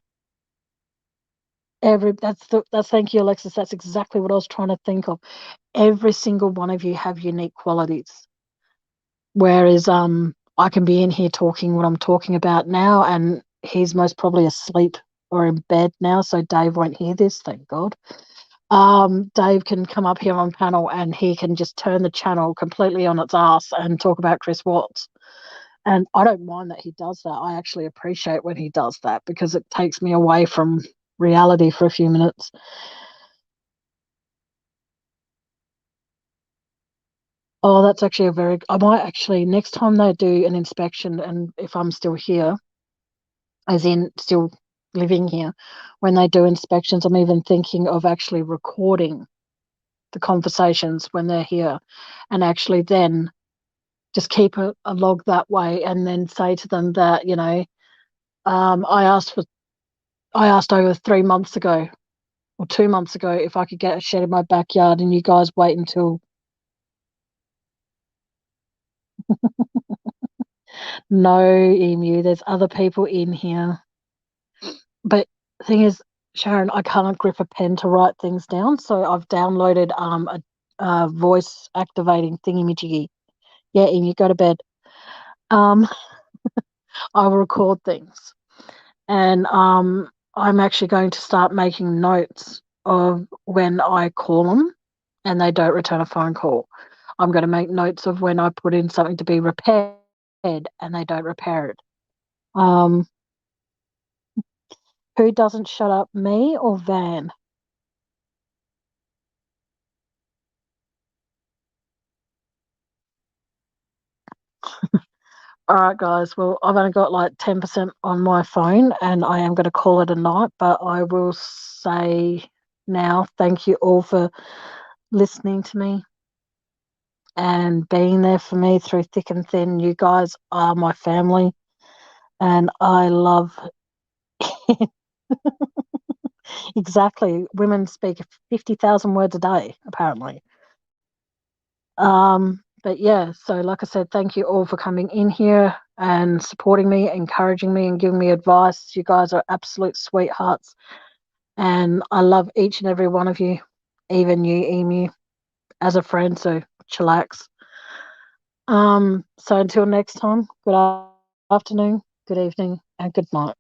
that's thank you, Alexis. That's exactly what I was trying to think of. Every single one of you have unique qualities. Whereas I can be in here talking what I'm talking about now, and he's most probably asleep or in bed now, so Dave won't hear this, thank God. Dave can come up here on panel and he can just turn the channel completely on its ass and talk about Chris Watts. And I don't mind that he does that. I actually appreciate when he does that because it takes me away from reality for a few minutes. Oh, that's actually I might actually, next time they do an inspection, and if I'm still here, as in still living here, when they do inspections, I'm even thinking of actually recording the conversations when they're here and actually then just keep a log that way, and then say to them that, I asked over 3 months ago or 2 months ago if I could get a shed in my backyard, and you guys wait until. No, Emu, there's other people in here. But the thing is, Sharon, I can't grip a pen to write things down, so I've downloaded a voice activating thingy-majiggy. Yeah, Emu, go to bed. Um, I will record things, and I'm actually going to start making notes of when I call them and they don't return a phone call. I'm going to make notes of when I put in something to be repaired and they don't repair it. Um, who doesn't shut up, me or Van? All right, guys. Well, I've only got like 10% on my phone and I am going to call it a night, but I will say now thank you all for listening to me and being there for me through thick and thin. You guys are my family and I love. Exactly. Women speak 50,000 words a day, apparently. But yeah, so like I said, thank you all for coming in here and supporting me, encouraging me, and giving me advice. You guys are absolute sweethearts. And I love each and every one of you, even you, Emu, as a friend. So chillax. So until next time, good afternoon, good evening, and good night.